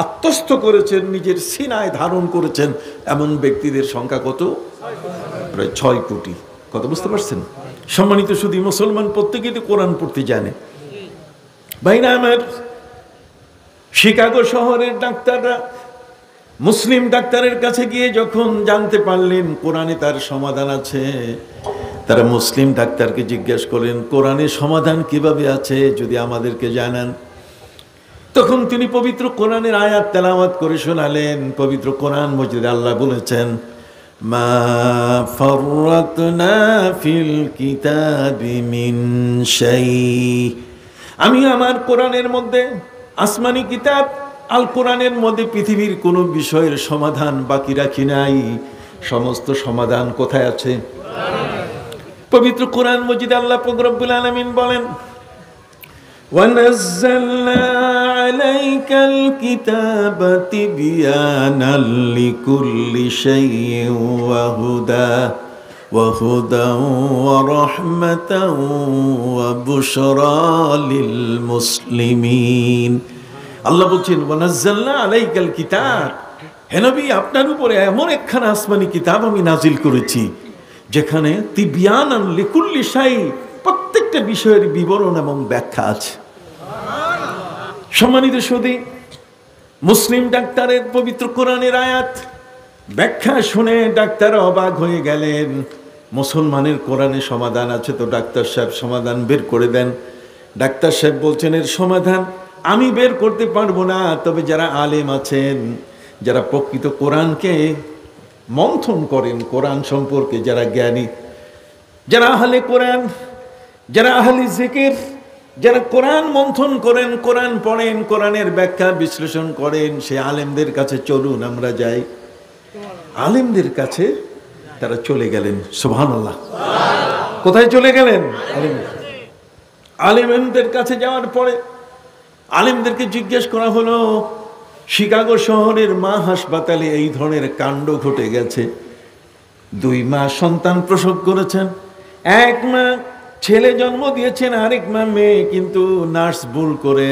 আত্মস্থ করেছেন, নিজের সিনায় ধারণ করেছেন, এমন ব্যক্তিদের সংখ্যা কত? প্রায় 6 কোটি। কত বুঝতে পারছেন? সম্মানিত শুধু মুসলমান প্রত্যেকেই তো কোরআন পড়তে জানে। ভাইরা আমার, শিকাগো শহরের ডাক্তাররা মুসলিম ডাক্তারের কাছে গিয়ে যখন জানতে পারলেন কোরআনে তার সমাধান আছে, তারা মুসলিম ডাক্তারকে জিজ্ঞেস করলেন কোরআনের সমাধান কিভাবে আছে যদি আমাদেরকে জানান। তখন তিনি পবিত্র কোরআনের আয়াত তেলাওয়াত করে শোনালেন। পবিত্র কোরআন মজিদে আল্লাহ বলেছেন, মা ফাররাতনা ফিল কিতাবি মিন শাই। আমি আমার কোরআনের মধ্যে, আসমানি কিতাব আল কোরআনের মধ্যে পৃথিবীর কোনো বিষয়ের সমাধান বাকি রাখি নাই। সমস্ত সমাধান কোথায় আছে? পবিত্র কোরআন মজিদে আল্লাহ পাক রব্বুল আলামিন বলেন, ওয়ানাজ্জালনা আলাইকাল কিতাবা তিবয়ানাল লিকুল্লি শাইইন ওয়া হুদান ওয়া রাহমাতান ওয়া বুশরা লিল মুসলিমিন। আল্লাহ বলছেন, ওয়ানাজ্জালনা আলাইকাল কিতাব, হে নবী আপনার উপরে এমন একখানা আসমানি কিতাব আমি নাজিল করেছি যেখানে তিবয়ানান লিকুল্লি শাই, প্রত্যেকটা বিষয়ের বিবরণ এবং ব্যাখ্যা আছে। সম্মানিত সুধী, মুসলিম ডাক্তারের পবিত্র কোরআনের আয়াত ব্যাখ্যা শুনে ডাক্তার অবাক হয়ে গেলেন। মুসলমানের কোরআনে সমাধান আছে, তো ডাক্তার সাহেব সমাধান বের করে দেন। ডাক্তার সাহেব বলছেন এর সমাধান আমি বের করতে পারবো না, তবে যারা আলেম আছেন, যারা প্রকৃত কোরআনকে মন্থন করেন, কোরআন সম্পর্কে যারা জ্ঞানী, যারা আহলে কোরআন, যারা আহলে জিকির, যারা কোরআন মন্থন করেন, কোরআন পড়েন, কোরআনের ব্যাখ্যা বিশ্লেষণ করেন, সে আলেমদের কাছে চলুন আমরা যাই। আলেমদের কাছে তারা চলে গেলেন। সুবহানাল্লাহ। কোথায় চলে গেলেন? আলেমদের কাছে যাওয়ার পরে আলেমদেরকে জিজ্ঞেস করা হলো, শিকাগো শহরের মা হাসপাতালে এই ধরনের কাণ্ড ঘটে গেছে। 2 মা সন্তান প্রসব করেছেন, এক মা ছেলে জন্ম দিয়েছেন, আরেক মা মেয়ে, কিন্তু নার্স ভুল করে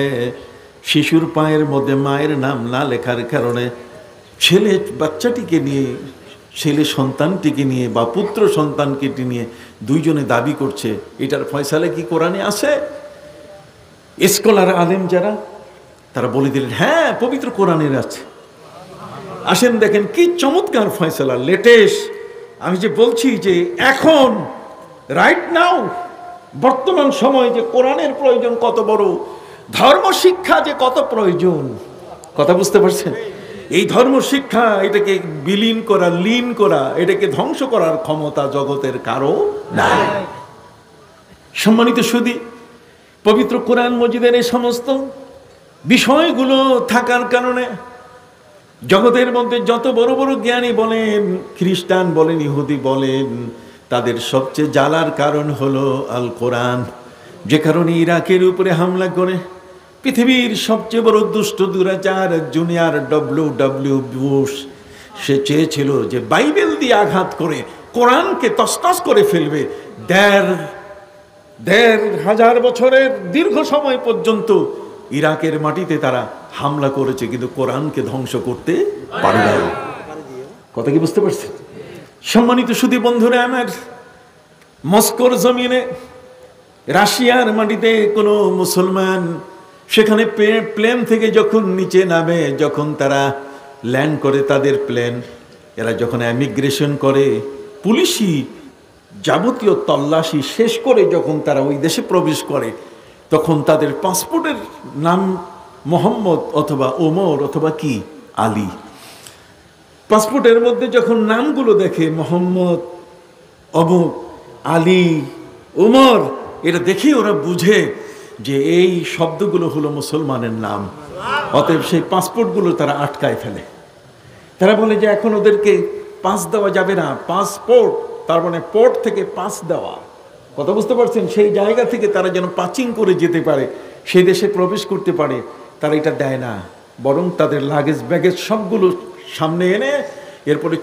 শিশুর পায়ের মধ্যে মায়ের নাম না লেখার কারণে ছেলে বাচ্চাটিকে নিয়ে, ছেলে সন্তানটিকে নিয়ে বা পুত্র সন্তানকে নিয়ে দুইজনে দাবি করছে এটার ফয়সালা কি কোরআনে আছে? স্কলার আলেম যারা, তারা বলে দিলেন হ্যাঁ পবিত্র কোরআনের আছে। আসেন দেখেন কি চমৎকার ফয়সালা, লেটেস্ট। আমি যে বলছি যে এখন রাইট নাও, বর্তমান সময় যে কোরআনের প্রয়োজন কত বড়, ধর্ম শিক্ষা যে কত প্রয়োজন, কথা বুঝতে পারছেন? এই ধর্ম শিক্ষা, এটাকে বিলীন করা, লীন করা, এটাকে ধ্বংস করার ক্ষমতা জগতের কারো নাই। সম্মানিত সুধী, পবিত্র কোরআন মজিদের এই সমস্ত বিষয়গুলো থাকার কারণে জগতের মধ্যে যত বড় বড় জ্ঞানী বলেন, খ্রিস্টান বলেন, ইহুদি বলেন, তাদের সবচেয়ে জ্বালার কারণ হলো আল কোরআন। যে কারণে ইরাকের উপরে হামলা করে পৃথিবীর সবচেয়ে বড় দুষ্ট দুরাচার জুনিয়র ডব্লিউ বুশ, সে চেয়েছিল যে বাইবেল দিয়ে আঘাত করে কোরআনকে তছনছ করে ফেলবে। ১,৫০০ বছরের দীর্ঘ সময় পর্যন্ত ইরাকের মাটিতে তারা হামলা করেছে, কিন্তু কোরআনকে ধ্বংস করতে পারে না। কথা কি বুঝতে পারছেন? সম্মানিত সুধী বন্ধুরা আমার, মস্কোর জমিনে, রাশিয়ার মাটিতে কোনো মুসলমান সেখানে প্লেন থেকে যখন নিচে নামে, যখন তারা ল্যান্ড করে তাদের প্লেন, এরা যখন ইমিগ্রেশন করে, পুলিশি যাবতীয় তল্লাশি শেষ করে যখন তারা ওই দেশে প্রবেশ করে, তখন তাদের পাসপোর্টের নাম মোহাম্মদ অথবা ওমর অথবা কি আলী। পাসপোর্টের মধ্যে যখন নামগুলো দেখে, মোহাম্মদ, অমুক, আলী, ওমর, এটা দেখেই ওরা বুঝে যে এই শব্দগুলো হলো মুসলমানের নাম। অতএব সেই পাসপোর্টগুলো তারা আটকায় ফেলে। তারা বলে যে এখন ওদেরকে পাস দেওয়া যাবে না। পাসপোর্ট তার মানে পোর্ট থেকে পাস দেওয়া, কথা বুঝতে পারছেন? সেই জায়গা থেকে তারা যেন পাচিং করে যেতে পারে, সেই দেশে প্রবেশ করতে পারে, তারা এটা দেয় না। বরং তাদের লাগেজ ব্যাগেজ সবগুলো সামনে এনে এরপরে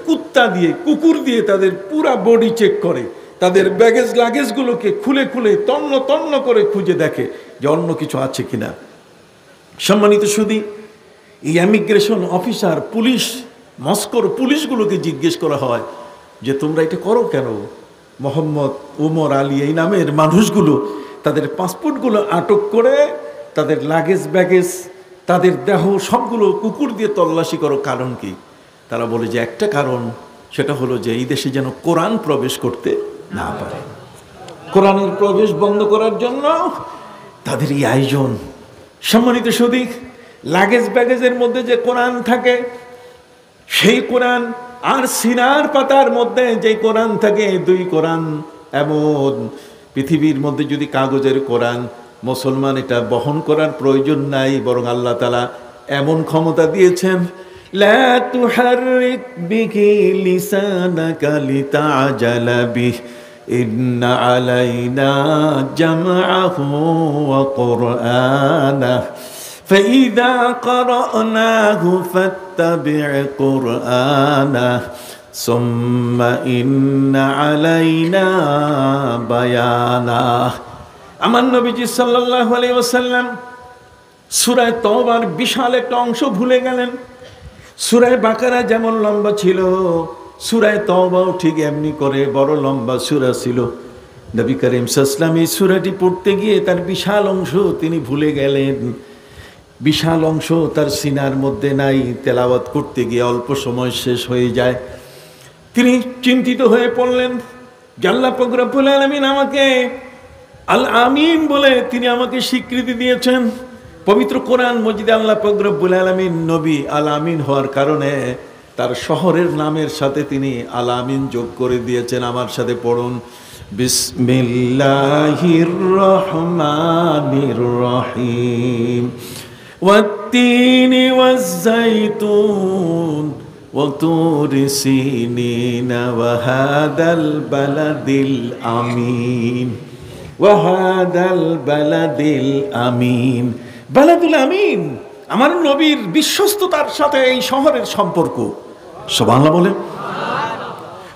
কুকুর দিয়ে তাদের পুরা বডি চেক করে, তাদের ব্যাগেজ লাগেজগুলোকে খুলে খুলে তন্ন তন্ন করে খুঁজে দেখে যে অন্য কিছু আছে কিনা। সম্মানিত সুধী, এই ইমিগ্রেশন অফিসার, পুলিশ, মস্কোর পুলিশগুলোকে জিজ্ঞেস করা হয় যে তোমরা এটা করো কেন? মোহাম্মদ, ওমর, আলী এই নামের মানুষগুলো তাদের পাসপোর্টগুলো আটক করে তাদের লাগেজ ব্যাগেজ, তাদের দেহ সবগুলো কুকুর দিয়ে তল্লাশি করো, কারণ কি? তারা বলে যে একটা কারণ, সেটা হলো যে এই দেশে যেন কোরআন প্রবেশ করতে না পারে। কোরআনের প্রবেশ বন্ধ করার জন্য তাদের এই আয়োজন। সম্মানিত সুধী, লাগেজ ব্যাগেজের মধ্যে যে কোরআন থাকে, সেই কোরআন আর সিনার পাতার মধ্যে যে কোরআন থাকে, 2 কোরআন এমন। পৃথিবীর মধ্যে যদি কাগজের কোরআন, মুসলমান এটা বহন করার প্রয়োজন নাই, বরং আল্লাহ তাআলা এমন ক্ষমতা দিয়েছেন, লা তুহাররিক বিহি লিসানাকা লিতাআজালা বিহি ইন্না আলাইনা জামআহু ওয়া কুরআনাহু ফাইযা ক্বারানাহু ফাত্তাবি' কুরআনাহু সুম্মা ইন্না আলাইনা বায়ানাহু। আমার নবীজি সাল্লাল্লাহু আলাইহি ওয়াসাল্লাম সূরা তওবার বিশাল একটা অংশ ভুলে গেলেন। সূরা বাকারা যেমন লম্বা ছিল, সূরা তওবাও ঠিক এমনি করে বড় লম্বা সূরা ছিল। নবী করিম সাল্লাল্লাহু আলাইহি ওয়াসাল্লাম এই সূরাটি পড়তে গিয়ে তার বিশাল অংশ তিনি ভুলে গেলেন। বিশাল অংশ তার সিনার মধ্যে নাই, তেলাওয়াত করতে গিয়ে অল্প সময় শেষ হয়ে যায়। তিনি চিন্তিত হয়ে পড়লেন যে আল্লাহ পাক রব্বুল আলামিন আমাকে আল আমিন বলে তিনি আমাকে স্বীকৃতি দিয়েছেন। পবিত্র কোরআন মজিদে আল্লাহ পাক রব্বুল আলামিন নবী আল আমিন হওয়ার কারণে তার শহরের নামের সাথে তিনি আল আমিন যোগ করে দিয়েছেন। আমার সাথে পড়ুন, বিসমিল্লাহির রহমানির রহিম, ওয়াত-তিনি ওয়াজ-যাইতুন ওয়া তুরি সিনিন ওয়া হাদাল বালাদিল আমিন ওয়া হাদাল বালাদিল আমিন বালাদুল আমিন, আমার নবীর বিশ্বস্ততার সাথে এই শহরের সম্পর্ক। সুবহানাল্লাহ বলেন।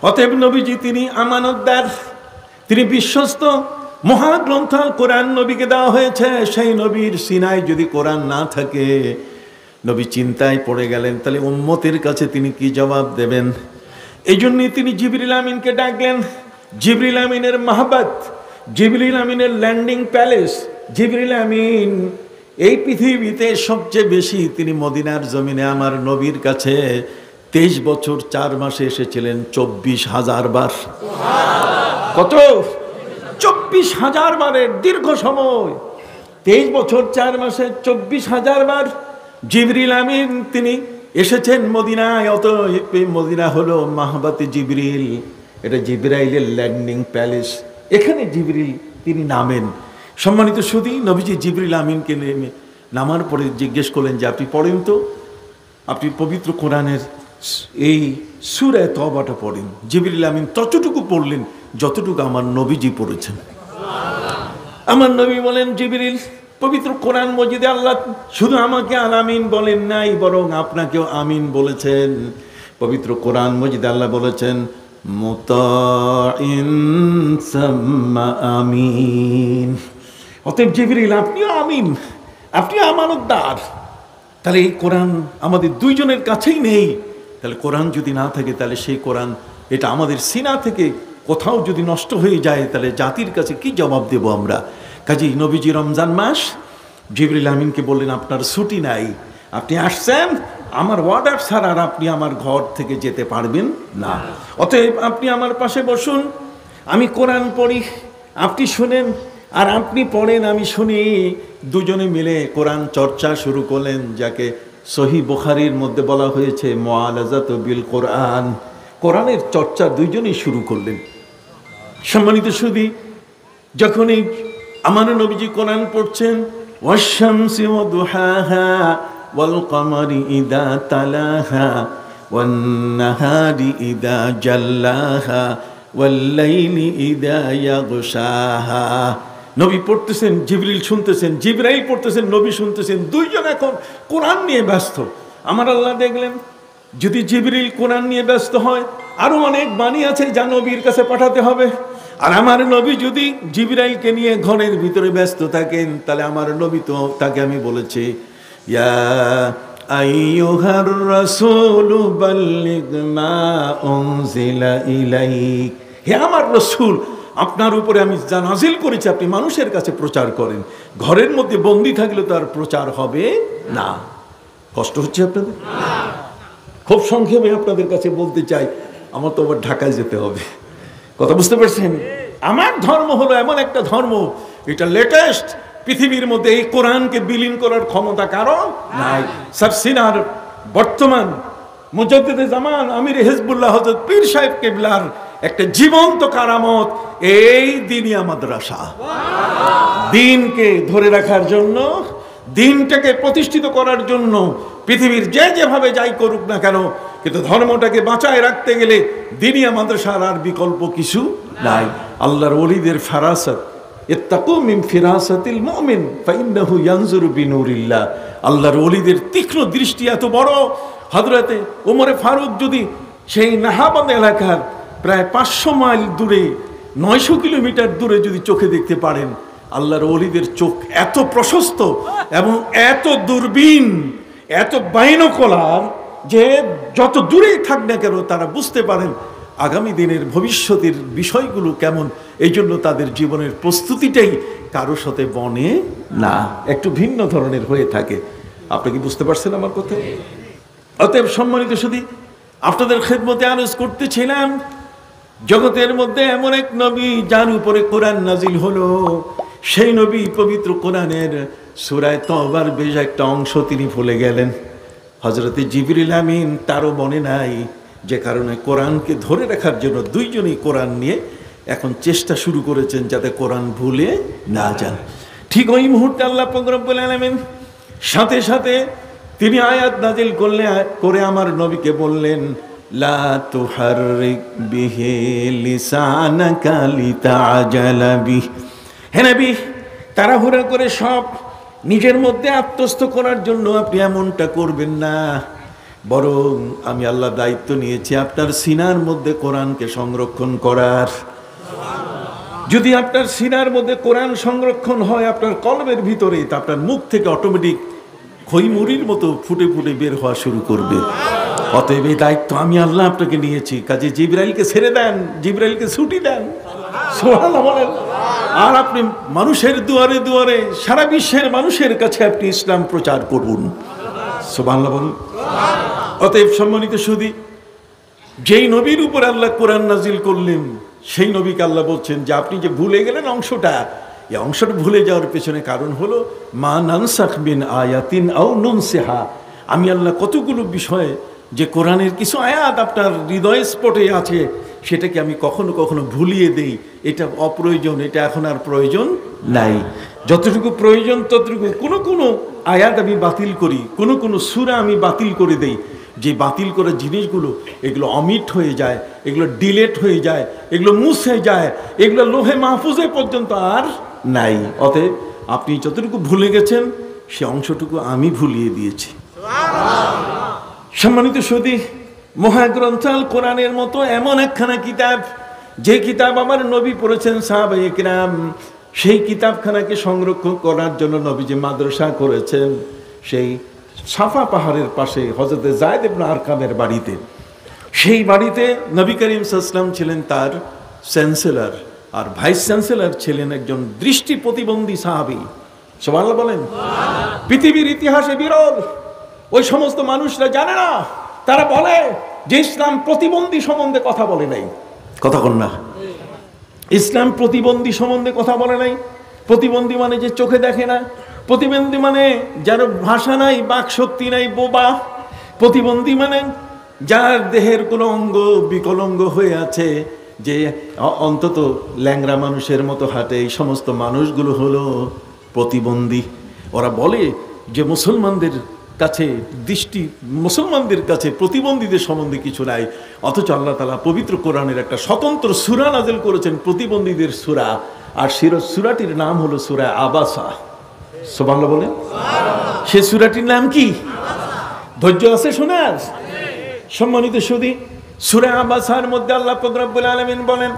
অতএব নবীজি তিনি আমানতদার, তিনি বিশ্বস্ত। মহাগ্রন্থ কোরআন নবীকে দেওয়া হয়েছে, সেই নবীর সিনায় যদি কোরআন না থাকে, নবী চিন্তায় পড়ে গেলেন, তাহলে উম্মতের কাছে তিনি কি জবাব দেবেন? এই জন্যই তিনি জিবরিল আমিনকে ডাকলেন। জিবরিল আমিনের মাহবাত, জিবরিল আমিনের ল্যান্ডিং প্যালেস, জিবরিল আমিন এই পৃথিবীতে সবচেয়ে বেশি তিনি মদিনার জমিনে আমার নবীর কাছে 23 বছর 4 মাসে এসেছিলেন 24,000 বার। কত? 24,000 বারের দীর্ঘ সময়। 23 বছর 4 মাসে 24,000 বার জিবরিল আমিন তিনি এসেছেন মদিনায়। অতএব মদিনা হলো মাহবাতে জিবরিল, এটা জিবরাইলের ল্যান্ডিং প্যালেস। এখানে জিবরিল তিনি নামেন। সম্মানিত সুধী, নবীজি জিবরিল আমিনকে নেমে নামার পরে জিজ্ঞেস করলেন যে আপনি পড়েন তো, আপনি পবিত্র কোরআনের এই সূরা তওবাটা পড়েন। জিবরিল আমিন ততটুকু পড়লেন যতটুকু আমার নবীজি পড়েছেন। আমার নবী বলেন, জিবরিল, পবিত্র কোরআন মজিদে আল্লাহ শুধু আমাকে আমিন বলেন নাই, বরং আপনাকেও আমিন বলেছেন। পবিত্র কোরআন মজিদে আল্লাহ বলেছেন মুতাইন সাম্মা আমিন। অতএব জিবরিল আপনিও আমিন, আপনিও আমানতদার। তাহলে এই কোরআন আমাদের দুইজনের কাছেই নেই। তাহলে কোরআন যদি না থাকে, তাহলে সেই কোরআন এটা আমাদের সিনা থেকে কোথাও যদি নষ্ট হয়ে যায়, তাহলে জাতির কাছে কি জবাব দেব আমরা? কাজেই নবীজি রমজান মাস জিবরিল আমিনকে বললেন আপনার ছুটি নাই, আপনি আসছেন আমার অর্ডার ছাড়া আর আপনি আমার ঘর থেকে যেতে পারবেন না। অতএব আপনি আমার পাশে বসুন, আমি কোরআন পড়ি, আপনি শুনেন, আর আপনি পড়েন আমি শুনি। দুজনে মিলে কোরআন চর্চা শুরু করলেন, যাকে সহিহ বুখারীর মধ্যে বলা হয়েছে মুআলাজাতু বিল কোরআন। কোরআনের চর্চা দুইজনেই শুরু করলেন। সম্মানিত সুধী, যখনই আমার নবীজি কোরআন পড়ছেন, ওয়াশ-শামসি ওয়া দুহাহা ওয়াল কমারি ইযা তালাহা ওয়ান নাহারি ইযা জাল্লাহা ওয়াল লাইলি ইযা ইয়াগশাহা। নবী পড়তেছেন, জিবরিল শুনতেছেন, জিবরাইল পড়তেছেন, নবী শুনতেছেন। দুইজন এখন কোরআন নিয়ে ব্যস্ত। আমার আল্লাহ দেখলেন, যদি জিবরিল কোরআন নিয়ে ব্যস্ত হয়, আরো অনেক বাণী আছে যা নবীর কাছে পাঠাতে হবে। আর আমার নবী যদি জিবরাইলকে নিয়ে ঘরের ভিতরে ব্যস্ত থাকেন, তাহলে আমার নবী তো, তাকে আমি বলেছি ইয়া আইয়ুহার রাসূলু বাল্লিগ মা উনজিলা ইলাইক, হে আমার রাসূল, আপনার উপরে আমি যা নাজিল করেছি আপনি মানুষের কাছে প্রচার করেন। ঘরের মধ্যে বন্দী থাকলে তো আর প্রচার হবে না। কষ্ট হচ্ছে আপনাদের? খুব সংক্ষেপে আপনাদের কাছে বলতে চাই, আমার তো আবার ঢাকায় যেতে হবে। কথা বুঝতে পারছেন? আমার ধর্ম হলো এমন একটা ধর্ম, এটা লেটেস্ট। পৃথিবীর মধ্যে এই কোরআনকে বিলীন করার ক্ষমতা কারো নাই। সাবসিনার বর্তমান মুজাদ্দিদে জামান আমির হিজবুল্লাহ হযরত পীর সাহেব কিবলার একটা জীবন্ত কারামত এই দিনিয়া মাদ্রাসা। দিনকে ধরে রাখার জন্য, দিনটাকে প্রতিষ্ঠিত করার জন্য পৃথিবীর যে যেভাবে যাই করুক না কেন, কিন্তু ধর্মটাকে বাঁচায় রাখতে গেলে দিনিয়া মাদ্রাসার আর বিকল্প কিছু নাই। আল্লাহর ওলিদের ফারাসাত, ইত্তাকু মিন ফিরাসাতিল মুমিন ফাইন্নাহু ইয়ানজুরু বিনুরিল্লাহ। আল্লাহর ওলিদের তীক্ষ্ণ দৃষ্টি এত বড়। হযরতে ওমরে ফারুক যদি সেই নাহাবাদ এলাকার প্রায় 500 মাইল দূরে, 900 কিলোমিটার দূরে যদি চোখে দেখতে পারেন, আল্লাহর ওলিদের চোখ এত প্রশস্ত এবং এত দূরবীন, এত বাইনোকুলার, যে যত দূরেই থাক না কেন তারা বুঝতে পারেন আগামী দিনের ভবিষ্যতের বিষয়গুলো কেমন। এই জন্য তাদের জীবনের প্রস্তুতিটাই কারো সাথে বনে না, একটু ভিন্ন ধরনের হয়ে থাকে। আপনি কি বুঝতে পারছেন আমার কথা? অতএব সম্মানিত সুধী, আপনাদের খেদমতে আরজ করতেছিলাম, জগতের মধ্যে এমন এক নবী যার উপরে কোরআন নাজিল হলো, সেই নবী পবিত্র কোরআনের সূরা তওবার বেশ একটা অংশ তিনি ভুলে গেলেন। হযরতে জিবরিল আমিন তারও মনে নাই, যে কারণে কোরআনকে ধরে রাখার জন্য দুইজনই কোরআন নিয়ে এখন চেষ্টা শুরু করেছেন যাতে কোরআন ভুলে না যান। ঠিক ওই মুহূর্তে আল্লাহ পাক রব্বুল আলামিন সাথে সাথে তিনি আয়াত নাজিল করে আমার নবীকে বললেন, লা তুহাররিক বিহি লিসানাকা লিতাআজালা বিহি। হে নবী, তাড়াহুড়া করে সব নিজের মধ্যে আত্মস্থ করার জন্য আপনি এমনটা করবেন না, বরং আমি আল্লাহ দায়িত্ব নিয়েছি আপনার সিনার মধ্যে কোরআনকে সংরক্ষণ করার। যদি আপনার সিনার মধ্যে কোরআন সংরক্ষণ হয় আপনার কলবের ভিতরে, তা আপনার মুখ থেকে অটোমেটিক খইমুড়ির মতো ফুটে ফুটে বের হওয়া শুরু করবে। অতএব এই দায়িত্ব আমি আল্লাহ আপনাকে নিয়েছি, কাজে জিবরাইলকে ছেড়ে দেন, জিবরাইলকে ছুটি দেন, সুবহানাল্লাহ বলেন। আর আপনি মানুষের দুয়ারে দুয়ারে সারা বিশ্বের মানুষের কাছে আপনি ইসলাম প্রচার করুন, সুবহানাল্লাহ বলুন। অতএব সম্মানিত সুধী, যেই নবীর উপর আল্লাহ কোরআন নাজিল করলেন সেই নবীকে আল্লাহ বলছেন যে আপনি যে ভুলে গেলেন অংশটা, এই অংশটা ভুলে যাওয়ার পেছনে কারণ হলো মা নানসাখ মিন আয়াতিন আও নুনসিহা, আমি আল্লাহ কতগুলো বিষয়ে যে কোরআনের কিছু আয়াত আপনার হৃদয় স্পটে আছে সেটাকে আমি কখনো কখনো ভুলিয়ে দেই, এটা অপ্রয়োজন, এটা এখন আর প্রয়োজন নাই। যতটুকু প্রয়োজন ততটুকু কোনো কোনো আয়াত আমি বাতিল করি, কোনো কোনো সূরা আমি বাতিল করে দেই। যে বাতিল করা জিনিসগুলো এগুলো অমিট হয়ে যায়, এগুলো ডিলেট হয়ে যায়, এগুলো মুছে যায়, এগুলো লোহে মাহফুজে পর্যন্ত আর নাই। অতএব আপনি যতটুকু ভুলে গেছেন সে অংশটুকু আমি ভুলিয়ে দিয়েছি। সম্মানিত সুধী, মহাগ্রন্থ আল কোরআনের মতো এমন একখানা কিতাব, যে কিতাব আমার নবী পড়েছেন, সাহাবায়ে কিরাম, সেই কিতাবখানাকে সংরক্ষণ করার জন্য নবীজি মাদ্রাসা করেছেন সেই সাফা পাহাড়ের পাশে হযরত যায়েদ ইবনে আরকামের বাড়িতে। সেই বাড়িতে নবী করিম সাল্লাল্লাহু আলাইহি ওয়াসাল্লাম ছিলেন তার চ্যান্সেলর, আর ভাইস চ্যান্সেলর ছিলেন একজন দৃষ্টি প্রতিবন্ধী সাহাবী। সুবহানাল্লাহ বলেন। পৃথিবীর ইতিহাসে বিরল, ওই সমস্ত মানুষরা জানে না, তারা বলে যে ইসলাম প্রতিবন্ধী সম্বন্ধে কথা বলে নাই। কথা কন না, ইসলাম প্রতিবন্ধী সম্বন্ধে কথা বলে নাই। প্রতিবন্ধী মানে যে চোখে দেখে না, প্রতিবন্ধী মানে যার ভাষা নাই, বাক শক্তি নাই, বোবা। প্রতিবন্ধী মানে যার দেহের কোনো অঙ্গ বিকলাঙ্গ হয়ে আছে, যে অন্তত ল্যাংড়া মানুষের মতো হাঁটে, এই সমস্ত মানুষগুলো হলো প্রতিবন্ধী। ওরা বলে যে মুসলমানদের কাছে মুসলমানদের কাছে প্রতিবন্ধীদের সম্বন্ধে কিছু নাই, অথচ আল্লাহ তাআলা পবিত্র কোরআনের একটা স্বতন্ত্র সূরা নাযিল করেছেন প্রতিবন্ধীদের সূরা, আর সূরাটির নাম হলো সূরা আবাসা। সুবহানাল্লাহ বলেন। সে সূরাটির নাম কি? ধৈর্য আছে শোনার? সম্মানিত সুধী, সূরা আবাসার মধ্যে আল্লাহ পাক রব্বুল আলামিন বলেন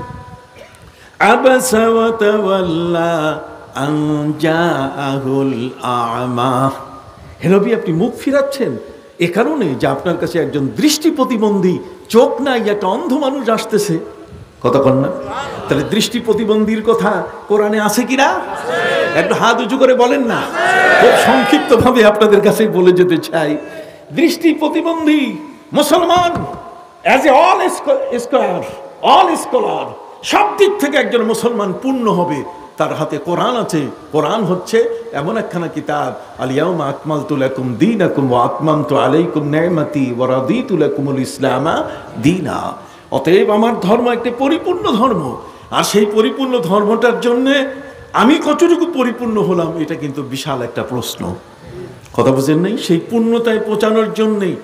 আবাসা ওয়া তাওয়াল্লা আন জাআহুল আ'মা। হে নবী, আপনি মুখ ফিরাচ্ছেন এ কারণে যে আপনার কাছে একজন দৃষ্টি প্রতিবন্ধী, চোখ নাই, একটা অন্ধ মানুষ আসতেছে। কথা কন না? তাহলে দৃষ্টি প্রতিবন্ধীর কথা কোরআনে আছে কিনা? একটু হাত উঁচু করে বলেন না। খুব সংক্ষিপ্ত ভাবে আপনাদের কাছে বলে যেতে চাই, দৃষ্টি প্রতিবন্ধী মুসলমান অ্যাজ এ অল স্কলার সব দিক থেকে একজন মুসলমান পূর্ণ হবে, তার হাতে কোরআন আছে। কোরআন হচ্ছে এমন একখানা কিতাব, আল ইয়াউমা আকমালতু লাকুম দীনাকুম ওয়া আতমামতু আলাইকুম নি'মাতি ওয়া রাদিতু লাকুমুল ইসলামা দীনা। অতএব আমার ধর্ম একটি পরিপূর্ণ ধর্ম, আর সেই পরিপূর্ণ ধর্মটার জন্যে আমি কতটুকু পরিপূর্ণ হলাম এটা কিন্তু বিশাল একটা প্রশ্ন। কথা বুঝেন নাই? সেই পূর্ণতায় পৌঁছানোর জন্যেই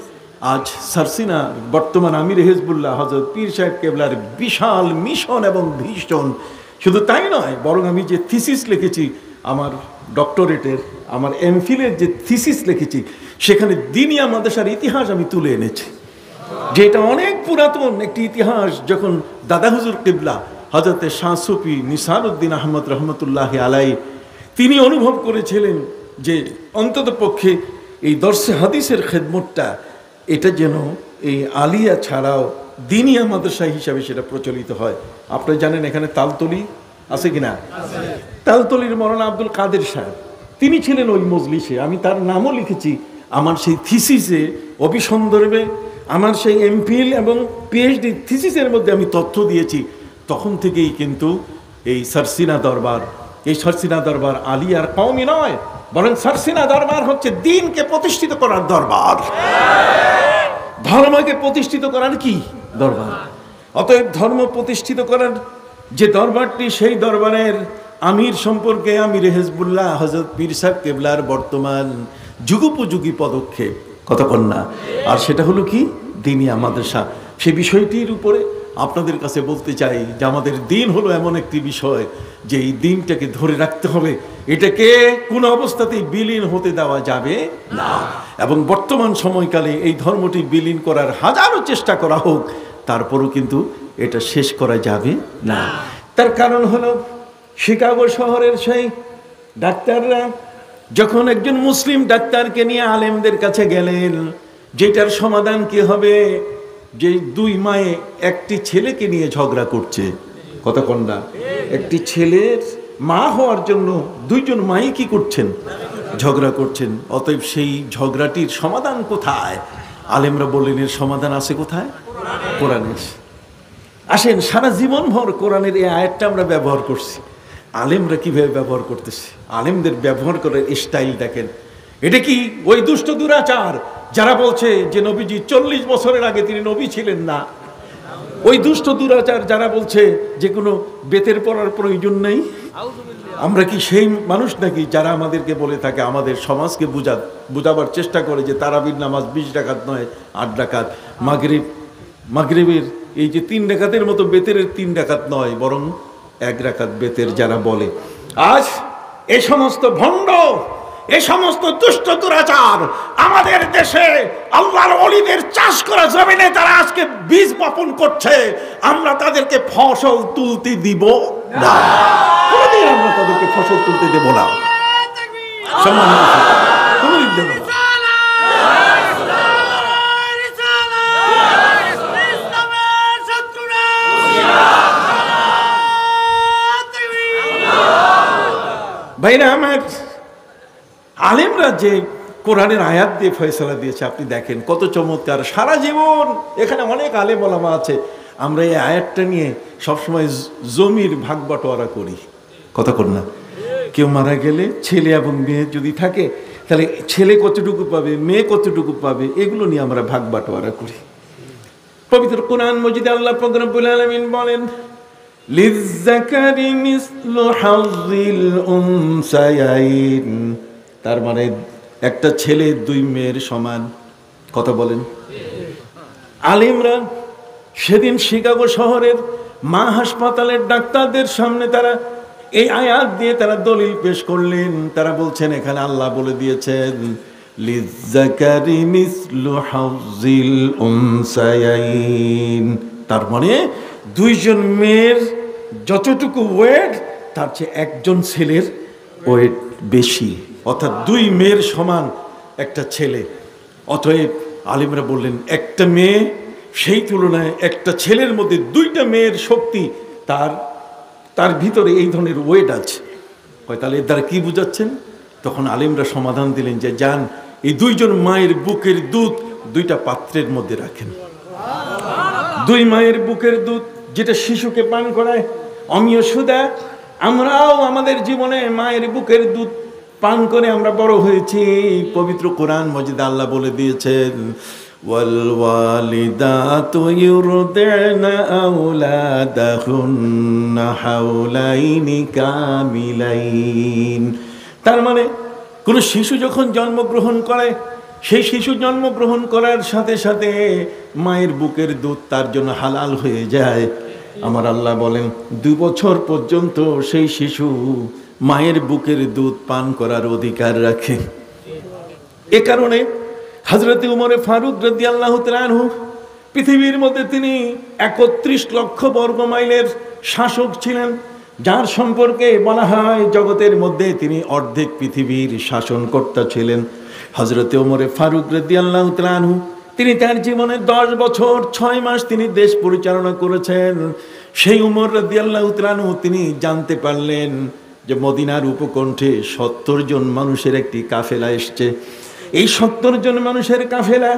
আজ সারসিনা বর্তমান আমির হিজবুল্লাহ হযরত পীর সাহেব কেবলার বিশাল মিশন এবং ভিশন। শুধু তাই নয়, বরং আমি যে থিসিস লিখেছি, আমার ডক্টরেটের, আমার এমফিলের যে থিসিস লিখেছি, সেখানে দিনিয়া মাদ্রাসার ইতিহাস আমি তুলে এনেছি, যেটা অনেক পুরাতন একটি ইতিহাস। যখন দাদা হুজুর কিবলা হযরতে শাহ সুফি নিসারউদ্দিন আহমদ রহমতুল্লাহি আলাইহি তিনি অনুভব করেছিলেন যে অন্তত পক্ষে এই দর্শে হাদিসের খেদমতটা এটা যেন এই আলিয়া ছাড়াও দিনিয়া মাদ্রাসা হিসাবে সেটা প্রচলিত হয়। আপনারা জানেন এখানে তালতলি আছে কিনা? তালতলির মৌলানা আব্দুল কাদের সাহেব তিনি ছিলেন ওই মজলিসে। আমি তার নামও লিখেছি আমার সেই থিসিসে, অভিসন্দর্ভে আমার সেই এমফিল এবং পিএইচডি থিসিসের মধ্যে আমি তথ্য দিয়েছি। তখন থেকেই কিন্তু এই সারসিনা দরবার আলিয়ার কওমি নয়, বরং সারসিনা দরবার হচ্ছে দ্বীনকে প্রতিষ্ঠিত করার দরবার, ধর্মকে প্রতিষ্ঠিত করার কি দরবার। অতএব ধর্ম প্রতিষ্ঠিত করার যে দরবারটি, সেই দরবারের আমির সম্পর্কে আমির হিজবুল্লাহ হযরত পীর সাহেব কেবলার বর্তমান যুগোপযোগী পদক্ষেপ। কথা কন না? আর সেটা হলো কি? দিনিয়া মাদ্রাসা। সে বিষয়টির উপরে আপনাদের কাছে বলতে চাই যে আমাদের দিন হলো এমন একটি বিষয় যে এই দিনটাকে ধরে রাখতে হবে, এটাকে কোনো অবস্থাতেই বিলীন হতে দেওয়া যাবে না। এবং বর্তমান সময়কালে এই ধর্মটি বিলীন করার হাজারো চেষ্টা করা হোক, তারপরও কিন্তু এটা শেষ করা যাবে না। তার কারণ হলো শিকাগো শহরের সেই ডাক্তাররা যখন একজন মুসলিম ডাক্তারকে নিয়ে আলেমদের কাছে গেলেন, যেটার সমাধান কি হবে, যে দুই মায়ে একটি ছেলেকে নিয়ে ঝগড়া করছে, কতক্ষণ না, একটি ছেলের মা হওয়ার জন্য দুইজন মাই কি করছেন, ঝগড়া করছেন। অতএব সেই ঝগড়াটির সমাধান কোথায়? আলেমরা বললেন এর সমাধান আছে কোথায়? কোরআনে। আসেন, সারা জীবন ভর কোরআনের এই আয়াতটা আমরা ব্যবহার করছি। আলেমরা কিভাবে ব্যবহার করতেছে, আলেমদের ব্যবহার করার স্টাইল দেখেন। এটা কি ওই দুষ্ট দুরাচার যারা বলছে যে নবীজি 40 বছরের আগে তিনি নবী ছিলেন না? ওই দুষ্ট দুরাচার যারা বলছে যে কোনো বেতের পড়ার প্রয়োজন নেই? আমরা কি সেই মানুষ নাকি যারা আমাদেরকে বলে থাকে, আমাদের সমাজকে বুঝাবার চেষ্টা করে যে তারাবির নামাজ 20 রাকাত নয় 8 রাকাত, মাগরিবের এই যে 3 রাকাতের মতো বেতের 3 রাকাত নয়, বরং 1 রাকাত বেতের যারা বলে। আজ এই সমস্ত ভণ্ড, এই সমস্ত দুষ্ট দুরাচার আমাদের দেশে আল্লাহর ওলিদের চাষ করা জমিনে তারা আজকে বীজ বপন করছে। আমরা তাদেরকে ফসল তুলতে দিব না, কোনদিন আমরা তাদেরকে ফসল তুলতে দেব না। সম্মানিত কোনদিন দেব না। ভাইরা আমার, আলেমরা যে কোরআনের আয়াত দিয়ে ফয়সালা দিয়েছে আপনি দেখেন কত চমৎকার। সারা জীবন এখানে অনেক আলেম ওলামা আছে, আমরা এই আয়াতটা নিয়ে সবসময় জমির ভাগ বাটোয়ারা করি, কথা কর না। কেউ মারা গেলে ছেলে এবং মেয়ে যদি থাকে, তাহলে ছেলে কতটুকু পাবে, মেয়ে কতটুকু পাবে, এগুলো নিয়ে আমরা ভাগ বাটোয়ারা করি। পবিত্র কোরআন মজিদে আল্লাহ পাক রব্বুল আলামিন বলেন, লিযযাকারি মিসলু হাযযিল উনসায়াইন, তার মানে একটা ছেলে 2 মেয়ের সমান। কথা বলেন। আলেমরা সেদিন শিকাগো শহরের মা হাসপাতালের ডাক্তারদের সামনে তারা এই আয়াত দিয়ে তারা দলিল পেশ করলেন। তারা বলছেন এখানে আল্লাহ বলে দিয়েছেন লিযযাকারি মিসলু হাযযিল উনসায়াইন, তার মানে 2 জন মেয়ের যতটুকু ওয়েট তার চেয়ে একজন ছেলের ওয়েট বেশি, অর্থাৎ 2 মেয়ের সমান একটা ছেলে। অতএব আলেমরা বললেন একটা মেয়ে, সেই তুলনায় একটা ছেলের মধ্যে 2টা মেয়ের শক্তি তার ভিতরে এই ধরনের ওয়েট আছে। তাহলে এর দ্বারা কি বুঝাচ্ছেন? তখন আলেমরা সমাধান দিলেন যে যান, এই 2 জন মায়ের বুকের দুধ 2টা পাত্রের মধ্যে রাখেন। 2 মায়ের বুকের দুধ যেটা শিশুকে পান করায় অমীয় সুদা, আমরাও আমাদের জীবনে মায়ের বুকের দুধ পান করে আমরা বড় হয়েছি। পবিত্র কোরআন মজিদে আল্লাহ বলে দিয়েছেন ওয়াল ওয়ালিদাতু ইউরদি'না আওলাদাহুন্না হাওলাইনি কামিলাইন। তার মানে কোন শিশু যখন জন্মগ্রহণ করে, সেই শিশু জন্মগ্রহণ করার সাথে সাথে মায়ের বুকের দুধ তার জন্য হালাল হয়ে যায়। আমার আল্লাহ বলেন 2 বছর পর্যন্ত সেই শিশু মায়ের বুকের দুধ পান করার অধিকার রাখে। এ কারণে হযরত উমর ফারুক রাদিয়াল্লাহু তাআলা আনহু পৃথিবীর মধ্যে তিনি 31 লক্ষ বর্গ মাইলের শাসক ছিলেন, যার সম্পর্কে বলা হয় জগতের মধ্যে তিনি অর্ধেক পৃথিবীর শাসনকর্তা ছিলেন। হযরত উমর ফারুক রাদিয়াল্লাহু তাআলা আনহু তিনি তার জীবনে 10 বছর 6 মাস তিনি দেশ পরিচালনা করেছেন। সেই উমর রাদিয়াল্লাহু তাআলা আনহু তিনি জানতে পারলেন যে মদিনার উপকণ্ঠে 70 জন মানুষের একটি কাফেলা এসছে। এই 70 জন মানুষের কাফেলা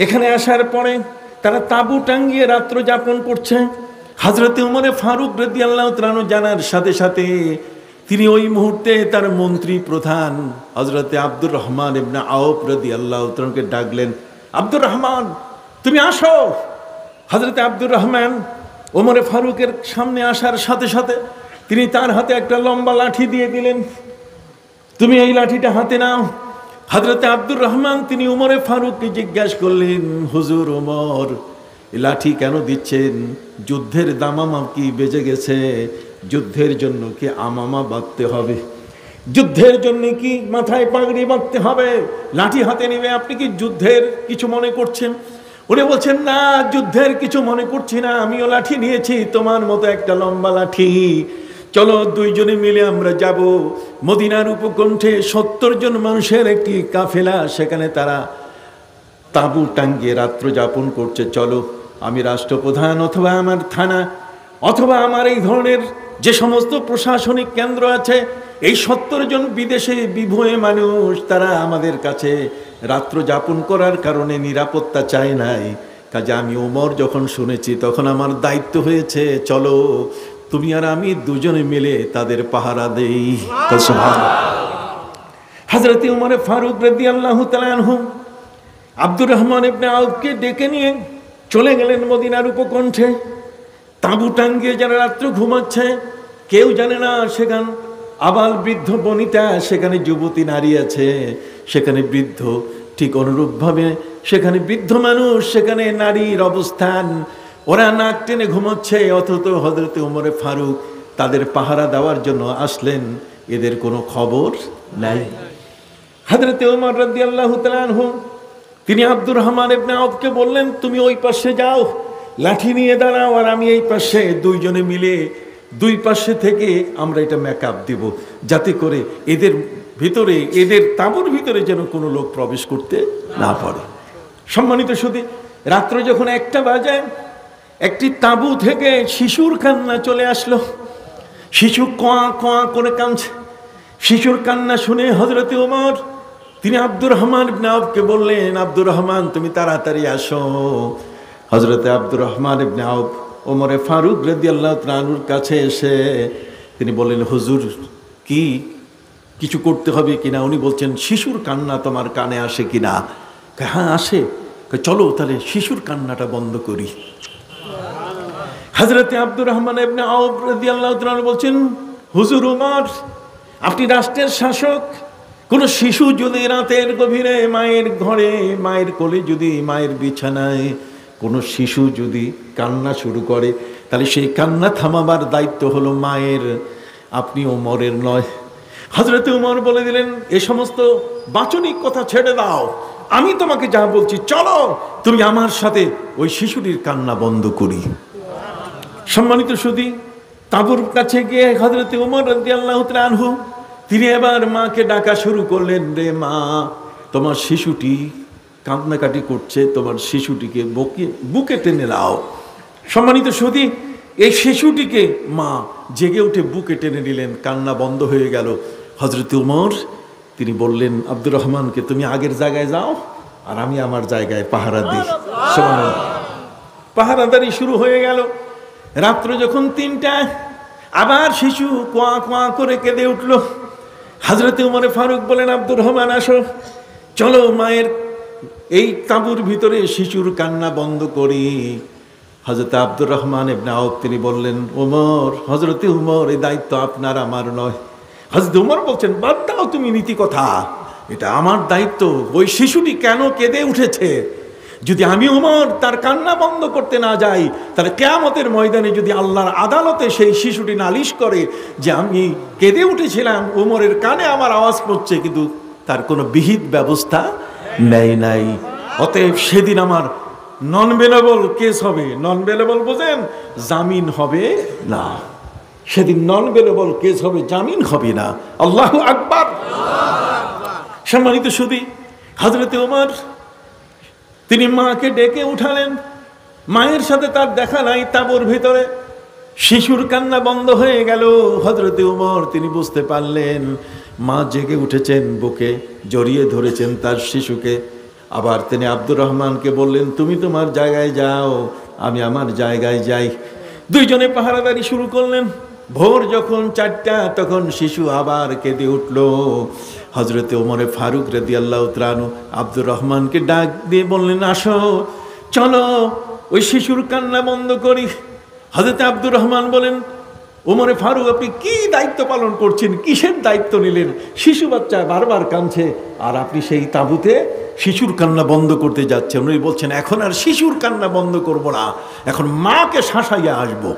এখানে আসার পরে তারা তাঁবু টাঙ্গিয়ে রাত্র যাপন করছে। হযরত উমর ফারুক রাদিয়াল্লাহু তাআলা আনহু জানার সাথে সাথে তিনি ওই মুহূর্তে তার মন্ত্রী প্রধান হযরত আব্দুর রহমান ইবনে আওফ রাদিয়াল্লাহু তাআলা কে ডাকলেন, আব্দুর রহমান তুমি আসো। হযরত আব্দুর রহমান ওমর ফারুকের সামনে আসার সাথে সাথে তিনি তার হাতে একটা লম্বা লাঠি দিয়ে দিলেন, তুমি এই লাঠিটা হাতে নাও। হযরত আব্দুর রহমান তিনি ওমর ফারুককে জিজ্ঞাসা করলেন, হুজুর ওমর এই লাঠি কেন দিচ্ছেন? যুদ্ধের দামামা কি বেজে গেছে? যুদ্ধের জন্য কি আমামা বাঁধতে হবে? যুদ্ধের জন্য কি মাথায় পাগড়ি বাঁধতে হবে? লাঠি হাতে নিবে, আপনি কি যুদ্ধের কিছু মনে করছেন? উনি বলছেন, না, যুদ্ধের কিছু মনে করছি না, আমিও লাঠি নিয়েছি, তোমার মতো একটা লম্বা লাঠি। চলো দুইজনে মিলে আমরা যাব মদিনার উপকণ্ঠে। 70 জন মানুষের একটি কাফেলা, সেখানে তারা তাঁবু টাঙ্গিয়ে রাত্র যাপন করছে। চলো, আমি রাষ্ট্রপ্রধান অথবা আমার থানা অথবা আমার এই ধরনের যে সমস্ত প্রশাসনিক কেন্দ্র আছে, এই 70 জন বিদেশে বিভূয়ে মানুষ, তারা আমাদের কাছে রাত্র যাপন করার কারণে নিরাপত্তা চায় নাই। কাজে আমি ওমর যখন শুনেছি তখন আমার দায়িত্ব হয়েছে, চলো তুমি আর আমি দুজনে মিলে তাদের পাহারা দেই। হযরত উমর ফারুক রাদিয়াল্লাহু তাআলা আনহু আব্দুর রহমান ইবনে আউফকে ডেকে নিয়ে চলে গেলেন মদিনার উপকণ্ঠে। তাঁবু টাঙ্গিয়ে যারা রাত্র ঘুমাচ্ছে, কেউ জানে না সেখান আবাল বৃদ্ধ বনিতা, সেখানে যুবতী নারী আছে, সেখানে বৃদ্ধ, ঠিক অনুরূপভাবে সেখানে বৃদ্ধ মানুষ, সেখানে নারীর অবস্থান। ওরা নাক টেনে ঘুমাচ্ছে, অথচ হযরত উমর ফারুক তাদের পাহারা দেওয়ার জন্য আসলেন, এদের কোনো খবর নাই। হযরত উমর রাদিয়াল্লাহু তাআলা আনহু তিনি আব্দুর রহমান ইবনে আউফকে বললেন, তুমি ওই পাশে যাও, লাঠি নিয়ে দাঁড়াও, আর আমি এই পাশে, দুইজনে মিলে দুই পাশে থেকে আমরা এটা মেকআপ দিব, যাতে করে এদের ভিতরে, এদের তাঁবুর ভিতরে যেন কোনো লোক প্রবেশ করতে না পারে। সম্মানিত সুধী, রাত্র যখন 1টা বাজে, একটি তাঁবু থেকে শিশুর কান্না চলে আসলো। শিশু কোয়া কোয়া করে কাঁদছে। শিশুর কান্না শুনে হযরত ওমর তিনি আব্দুর রহমান ইবনে আউফকে বললেন, আব্দুর রহমান তুমি তাড়াতাড়ি আসো। হযরত আব্দুর রহমান ইবনে আউফ ওমরে ফারুক রাদিয়াল্লাহু তাআলা আনহুর কাছে এসে তিনি বললেন, হুজুর কি কিছু করতে হবে কিনা? উনি বলছেন, শিশুর কান্না তোমার কানে আসে কিনা? হ্যাঁ আসে। চলো তাহলে শিশুর কান্নাটা বন্ধ করি। হযরত আব্দুর রহমান ইবনে আউফ রাদিয়াল্লাহু তাআলা বলছেন, হুজুর ওমর, আপনি রাষ্ট্রের শাসক, কোন শিশু যদি রাতের গভীরে মায়ের ঘরে, মায়ের কোলে, যদি মায়ের বিছানায় কোনো শিশু যদি কান্না শুরু করে, তাহলে সেই কান্না থামাবার দায়িত্ব হলো মায়ের, আপনি ওমরের নয়। হযরত উমর বলে দিলেন, এ সমস্ত বাচনিক কথা ছেড়ে দাও, আমি তোমাকে যা বলছি, চলো তুমি আমার সাথে ওই শিশুটির কান্না বন্ধ করি। সম্মানিত সুধী, তাঁবুর কাছে গিয়ে হযরত উমর রাদিয়াল্লাহু তাআলা আনহু তিনি এবার মাকে ডাকা শুরু করলেন, রে মা, তোমার শিশুটি কান্নাকাটি করছে, তোমার শিশুটিকে বুকে টেনে নাও। সম্মানিত সুধী, এই শিশুটিকে মা জেগে উঠে বুকে টেনে নিলেন, কান্না বন্ধ হয়ে গেল। হযরত উমর তিনি বললেন আব্দুর রহমানকে, তুমি আগের জায়গায় যাও, আর আমি আমার জায়গায় পাহারা দিই। পাহারাদারি শুরু হয়ে গেল। রাত্র যখন 3টা, আবার শিশু কোয়া কোয়া করে কেঁদে উঠল। হযরত উমরে ফারুক বলেন, আব্দুর রহমান আসো, চলো মায়ের এই তাঁবুর ভিতরে শিশুর কান্না বন্ধ করি। হযরত আব্দুর রহমান ইবনে আউফ তিনি বললেন, ওমর, হযরত উমর, এই দায়িত্ব আপনার, আমার নয়। হযরত উমর বলছেন, বাদ দাও তুমি নীতি কথা, এটা আমার দায়িত্ব। ওই শিশুটি কেন কেঁদে উঠেছে, যদি আমি উমর তার কান্না বন্ধ করতে না যাই, তাহলে কিয়ামতের ময়দানে যদি আল্লাহর আদালতে সেই শিশুটি নালিশ করে যে আমি কেঁদে উঠেছিলাম, উমরের কানে আমার আওয়াজ পড়ছে, কিন্তু তার কোনো বিহিত ব্যবস্থা নাই। অতএব সেদিন আমার নন বেলেবল কেস হবে। নন বেলেবল বোঝেন? জামিন হবে না। সেদিন নন বেলেবল কেস হবে, জামিন হবে না। আল্লাহু আকবার। সম্মানিত সুধী, হযরত ওমর তিনি মাকে ডেকে উঠালেন। মায়ের সাথে তার দেখা নাই তাঁবুর ভিতরে। শিশুর কান্না বন্ধ হয়ে গেল। হযরত ওমর তিনি বুঝতে পারলেন মা জেগে উঠেছেন, বুকে জড়িয়ে ধরেছেন তার শিশুকে। আবার তিনি আব্দুর রহমানকে বললেন, তুমি তোমার জায়গায় যাও, আমি আমার জায়গায় যাই। দুইজনে পাহারাদারি শুরু করলেন। ভোর যখন 4টা, তখন শিশু আবার কেঁদে উঠল। হযরত ওমরে ফারুক রাদিয়াল্লাহু তাআলা আনহু আব্দুর রহমানকে ডাক দিয়ে বললেন, আসো, চলো ওই শিশুর কান্না বন্ধ করি। হযরত আব্দুর রহমান বলেন, ওমরে ফারুক, আপনি কি দায়িত্ব পালন করছেন? কিসের দায়িত্ব নিলেন? শিশু বাচ্চা বারবার কাঁদছে, আর আপনি সেই তাঁবুতে শিশুর কান্না বন্ধ করতে যাচ্ছেন। উনি বলছেন, এখন আর শিশুর কান্না বন্ধ করব না, এখন মাকে শাসাইয়া আসবো।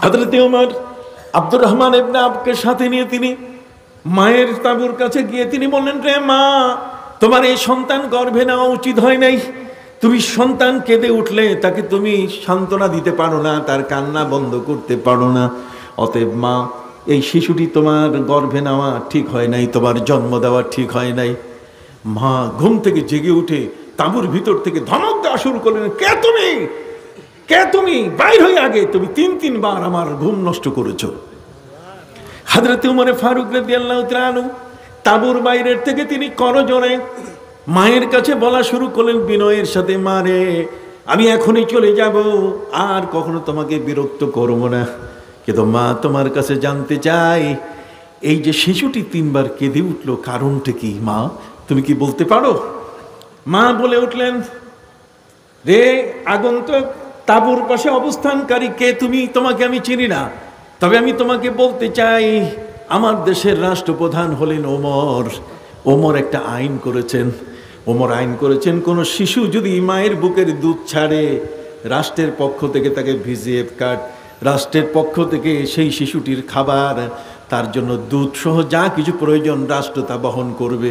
হযরত ওমর আব্দুর রহমান ইবনে আবকে সাথে নিয়ে তিনি মায়ের তাঁবুর কাছে গিয়ে তিনি বললেন, রে মা, তোমার এই সন্তান গর্ভে নেওয়া উচিত হয় নাই। তুমি সন্তান কেঁদে উঠলে তাকে তুমি সান্ত্বনা দিতে পারো না, তার কান্না বন্ধ করতে পারো না। অতএব মা, এই শিশুটি তোমার গর্ভে নেওয়া ঠিক হয় নাই, তোমার জন্ম দেওয়া ঠিক হয় নাই। মা ঘুম থেকে জেগে উঠে তাঁবুর ভিতর থেকে ধমক দেওয়া শুরু করলেন, কে তুমি? কে তুমি? বাইর হয়ে আগে, তুমি 3-3 আমার ঘুম নষ্ট করেছো। হযরত ওমর ফারুক রাদিয়াল্লাহু তাআলা আনহু তাঁবুর বাইরের থেকে তিনি করজোড়ে মায়ের কাছে বলা শুরু করলেন বিনয়ের সাথে, মা রে, আমি এখনই চলে যাব, আর কখনো তোমাকে বিরক্ত করব না, কিন্তু মা তোমার কাছে জানতে চাই, এই যে শিশুটি 3বার কেঁদে উঠলো, কারণটা কি মা? তুমি কি বলতে পারো? মা বলে উঠলেন, রে আগন্তুক, তাঁবুর পাশে অবস্থানকারী কে তুমি? তোমাকে আমি চিনি না, তবে আমি তোমাকে বলতে চাই, আমার দেশের রাষ্ট্রপ্রধান হলেন ওমর। ওমর একটা আইন করেছেন। ওমর আইন করেছেন, কোনো শিশু যদি মায়ের বুকের দুধ ছাড়ে, রাষ্ট্রের পক্ষ থেকে তাকে ভিজিএফ কার্ড, রাষ্ট্রের পক্ষ থেকে সেই শিশুটির খাবার, তার জন্য দুধ সহ যা কিছু প্রয়োজন রাষ্ট্র তা বহন করবে।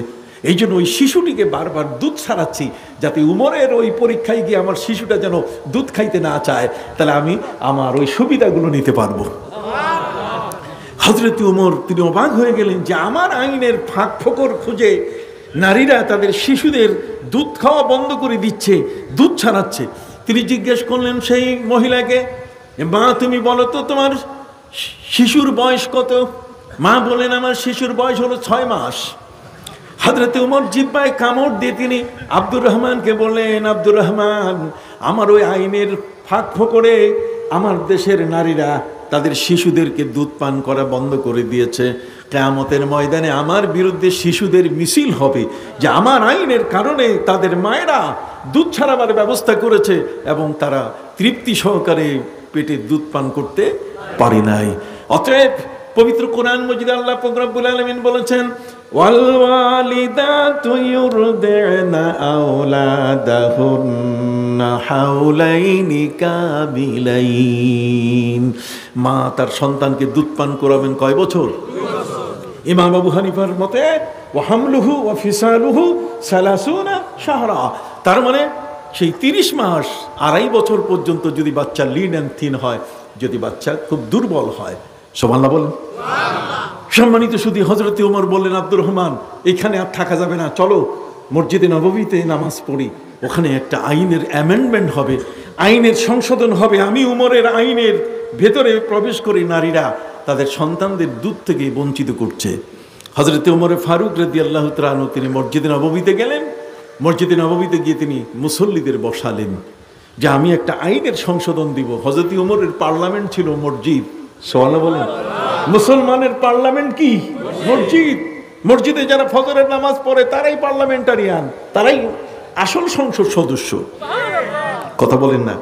এই জন্য ওই শিশুটিকে বারবার দুধ ছাড়াচ্ছি, যাতে উমরের ওই পরীক্ষায় গিয়ে আমার শিশুটা যেন দুধ খাইতে না চায়, তাহলে আমি আমার ওই সুবিধাগুলো নিতে পারবো। হযরত ওমর তিনি অবাক হয়ে গেলেন যে আমার আইনের ফাঁক ফোকর খুঁজে নারীরা তাদের শিশুদের দুধ খাওয়া বন্ধ করে দিচ্ছে, দুধ ছাড়াচ্ছে। তিনি জিজ্ঞেস করলেন সেই মহিলাকে, মা তুমি বলো তো তোমার শিশুর বয়স কত? মা বলেন, আমার শিশুর বয়স হলো 6 মাস। হযরত ওমর জিহ্বায় কামড় দিয়ে তিনি আব্দুর রহমানকে বললেন, আব্দুর রহমান, আমার ওই আইনের ফাঁক ফোকরে আমার দেশের নারীরা তাদের শিশুদেরকে দুধ পান করা বন্ধ করে দিয়েছে। কিয়ামতের ময়দানে আমার বিরুদ্ধে শিশুদের মিছিল হবে যে আমার আইনের কারণে তাদের মায়েরা দুধ ছাড়াবার ব্যবস্থা করেছে এবং তারা তৃপ্তি সহকারে পেটে দুধ পান করতে পারে নাই। অতএব পবিত্র কোরআন মজিদে আল্লাহ পাক রব্বুল আলামিন বলেছেন, ওয়াল ওয়ালিদাতু ইউরদি'না আওলাদাহুন্না হাওলাইনি কাবিলাইন। মা তার সন্তানকে দুধ পান করাবেন কয় বছর? 2 বছর। ইমাম আবু হানিফার মতে ওয়া হামলুহু ওয়া ফিসালুহু 30 শাহরা, তার মানে সেই 30 মাস 2.5 বছর পর্যন্ত যদি বাচ্চা লিন অ্যান্ড থিন হয়, যদি বাচ্চা খুব দুর্বল হয়। সুবহানাল্লাহ বলেন। সম্মানিত শুধু হযরত ওমর বললেন, আব্দুর রহমান, এখানে আর থাকা যাবে না, চলো মসজিদে নববীতে নামাজ পড়ি, ওখানে একটা আইনের অ্যামেন্ডমেন্ট হবে, আইনের সংশোধন হবে। আমি উমরের আইনের ভেতরে প্রবেশ করে নারীরা তাদের সন্তানদের দুধ থেকে বঞ্চিত করছে। হযরত ওমর ফারুক রাদিয়াল্লাহু তাআলা আনহু তিনি মসজিদে নববীতে গেলেন। মসজিদে নববীতে গিয়ে তিনি মুসল্লিদের বসালেন যে আমি একটা আইনের সংশোধন দিব। হযরত ওমরের পার্লামেন্ট ছিল মসজিদ। সুবহানাল্লাহ বলেন। মুসলমানের পার্লামেন্ট কি? মসজিদ। মসজিদে যারা ফজরের নামাজ পড়ে তারাই পার্লামেন্টারিয়ান, তারাই আসল সংসদ সদস্য। কথা বলেন না?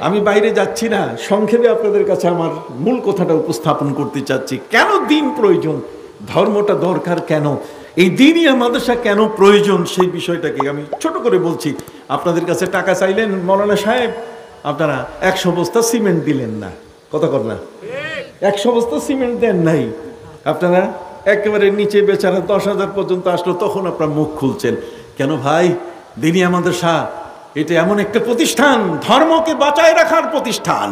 আমি বাইরে যাচ্ছি না, সংক্ষেপে আপনাদের কাছে আমার মূল কথাটা উপস্থাপন করতে চাচ্ছি। কেন দিন প্রয়োজন, ধর্মটা দরকার কেন, এই দিনিয়া মাদ্রাসা কেন প্রয়োজন, সেই বিষয়টাকে আমি ছোট করে বলছি। আপনাদের কাছে টাকা চাইলেন, মৌলানা সাহেব আপনারা 100 বস্তা সিমেন্ট দিলেন না, কথা কর না, 100 বস্তা সিমেন্ট দেন নাই, আপনারা একেবারে নিচে বেচারা 10,000 পর্যন্ত আসলো, তখন আপনার মুখ খুলছেন কেন? ভাই, দিনিয়া মাদ্রাসা এটা এমন একটা প্রতিষ্ঠান, ধর্মকে বাঁচায় রাখার প্রতিষ্ঠান।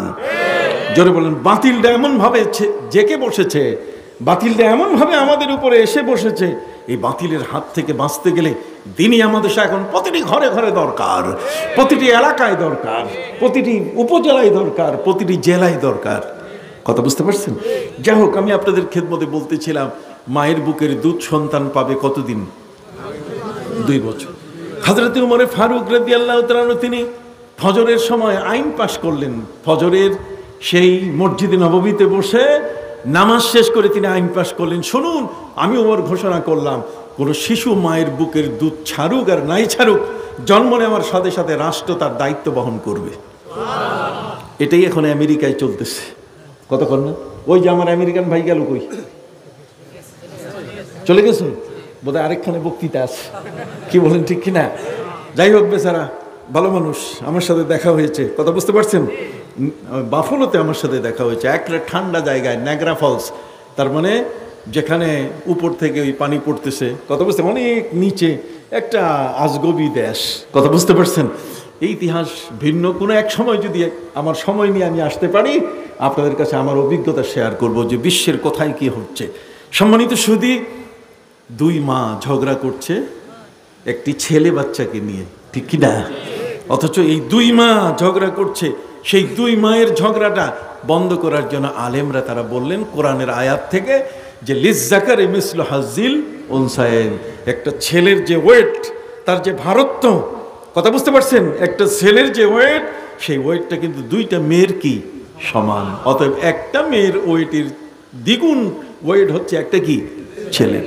জোরে বলেন। বাতিলটা এমন ভাবে জেকে বসেছে, বাতিলটা এমন ভাবে আমাদের উপরে এসে বসেছে, এই বাতিলের হাত থেকে বাঁচতে গেলে দিনিয়া মাদ্রাসা এখন প্রতিটি ঘরে ঘরে দরকার, প্রতিটি এলাকায় দরকার, প্রতিটি উপজেলায় দরকার, প্রতিটি জেলায় দরকার। কথা বুঝতে পারছেন? যাই হোক, আমি আপনাদের খেদমতে বলতেছিলাম, মায়ের বুকের দুধ সন্তান পাবে কতদিন? 2 বছর। হযরত ওমর ফারুক রাদিয়াল্লাহু তাআলা আনহু তিনি ফজরের সময় আইন পাশ করলেন। ফজরের সেই মসজিদে নববীতে বসে নামাজ শেষ করে তিনি আইন পাশ করলেন, শুনুন, আমি ওমর ঘোষণা করলাম, কোনো শিশু মায়ের বুকের দুধ ছাড়ুক আর নাই ছাড়ুক, জন্ম নেওয়ার সাথে সাথে রাষ্ট্র তার দায়িত্ব বহন করবে। এটাই এখন আমেরিকায় চলতেছে। কতক্ষণ না? ওই যে আমার আমেরিকান ভাই গেল কই, চলে গেছে বোধহয়, আরেকখানে বক্তৃতা আছে, কি বলেন ঠিক কিনা? যাই হোক, বেচারা ভালো মানুষ, আমার সাথে দেখা হয়েছে, কথা বুঝতে পারছেন? বাফলোতে আমার সাথে দেখা হয়েছে, একটা ঠান্ডা জায়গায়, নায়াগ্রা ফলস, তার মানে যেখানে উপর থেকে ওই পানি পড়তেছে, কথা বুঝতে, অনেক নিচে একটা আজগবি দেশ, কথা বুঝতে পারছেন? এই ইতিহাস ভিন্ন কোনো এক সময় যদি আমার সময় নিয়ে আমি আসতে পারি, আপনাদের কাছে আমার অভিজ্ঞতা শেয়ার করব যে বিশ্বের কোথায় কি হচ্ছে। সম্মানিত সুধী, দুই মা ঝগড়া করছে একটি ছেলে বাচ্চাকে নিয়ে, ঠিক কি না? অথচ এই দুই মা ঝগড়া করছে, সেই দুই মায়ের ঝগড়াটা বন্ধ করার জন্য আলেমরা তারা বললেন কোরআনের আয়াত থেকে যে লিজ্জাকারি মিসলু হাজ্জিল উনসায়াইন, একটা ছেলের যে ওয়েট, তার যে ভারত্ব, কথা বুঝতে পারছেন? একটা ছেলের যে ওয়েট, সেই ওয়েটটা কিন্তু দুইটা মেয়ের কি সমান। অতএব একটা মেয়ের ওয়েটের দ্বিগুণ ওয়েট হচ্ছে একটা কি ছেলের।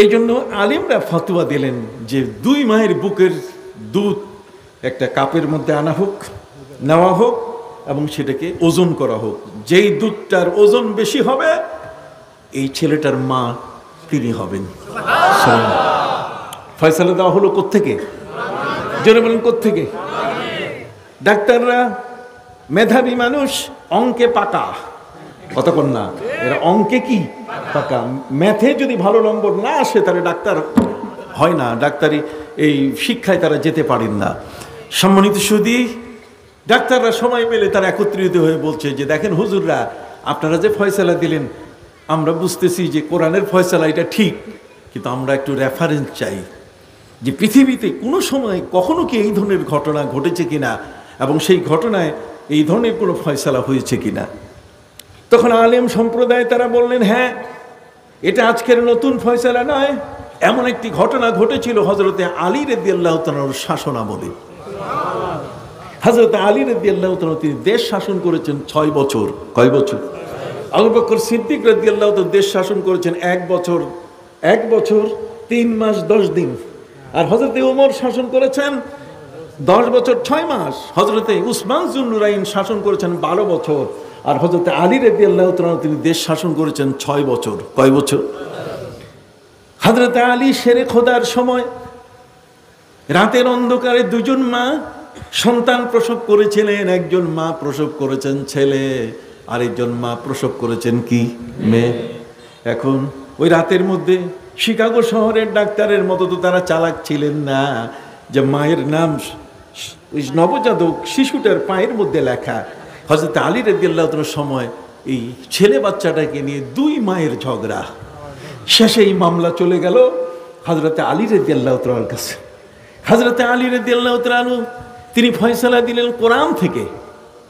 এই জন্য আলিমরা ফতোয়া দিলেন যে দুই মায়ের বুকের দুধ একটা কাপের মধ্যে আনা হোক, নেওয়া হোক, এবং সেটাকে ওজন করা হোক। যেই দুধটার ওজন বেশি হবে, এই ছেলেটার মা তিনি হবেন। ফয়সালা দেওয়া হলো কোত্থেকে? জোরে বলেন কোত্থেকে? ডাক্তাররা মেধাবী মানুষ, অঙ্কে পাকা, কতক্ষণ না, এরা অঙ্কে কি পাকা। ম্যাথে যদি ভালো নম্বর না আসে তাহলে ডাক্তার হয় না, ডাক্তারি এই শিক্ষায় তারা যেতে পারেন না। সম্মানিত সুধী, ডাক্তাররা সময় পেলে তারা একত্রিত হয়ে বলছে যে দেখেন হুজুররা, আপনারা যে ফয়সালা দিলেন আমরা বুঝতেছি যে কোরআনের ফয়সালা এটা ঠিক, কিন্তু আমরা একটু রেফারেন্স চাই যে পৃথিবীতে কোনো সময় কখনো কি এই ধরনের ঘটনা ঘটেছে কিনা, এবং সেই ঘটনায় এই ধরনের কোনো ফয়সালা হয়েছে কিনা। তখন আলেম সম্প্রদায় তারা বললেন, হ্যাঁ, এটা আজকের নতুন ফয়সালা নয়, এমন একটি ঘটনা ঘটেছিল হযরতে আলী রাদিয়াল্লাহু তাআলার শাসনামলে। হযরত আলী রাদিয়াল্লাহু তাআলা তিনি দেশ শাসন করেছেন 6 বছর। কয় বছর? আবু বকর সিদ্দিক রাদিয়াল্লাহু তাআলা দেশ শাসন করেছেন 1 বছর 3 মাস 10 দিন। আর হযরতে ওমর শাসন করেছেন 10 বছর 6 মাস। হযরতে উসমান যুন্নুরাইন শাসন করেছেন 12 বছর। আর হযরতে আলী রাদিয়াল্লাহু তাআলা তিনি দেশ শাসন করেছেন 6 বছর। কয় বছর? হযরতে আলী শেরে খোদার সময় রাতের অন্ধকারে দুজন মা সন্তান প্রসব করেছিলেন। একজন মা প্রসব করেছেন ছেলে, আরেকজন মা প্রসব করেছেন কি মেয়ে। এখন ওই রাতের মধ্যে শিকাগো শহরের ডাক্তারের মতো তো তারা চালাক ছিলেন না যে মায়ের নাম ওই নবজাতক শিশুটার পায়ের মধ্যে লেখা। হযরত আলী রাদিয়াল্লাহু তাআলার সময় এই ছেলে বাচ্চাটাকে নিয়ে দুই মায়ের ঝগড়া। শেষে এই মামলা চলে গেল হযরত আলী রাদিয়াল্লাহু তাআলার কাছে। হযরত আলী রাদিয়াল্লাহু তাআলা তিনি ফয়সালা দিলেন কোরআন থেকে।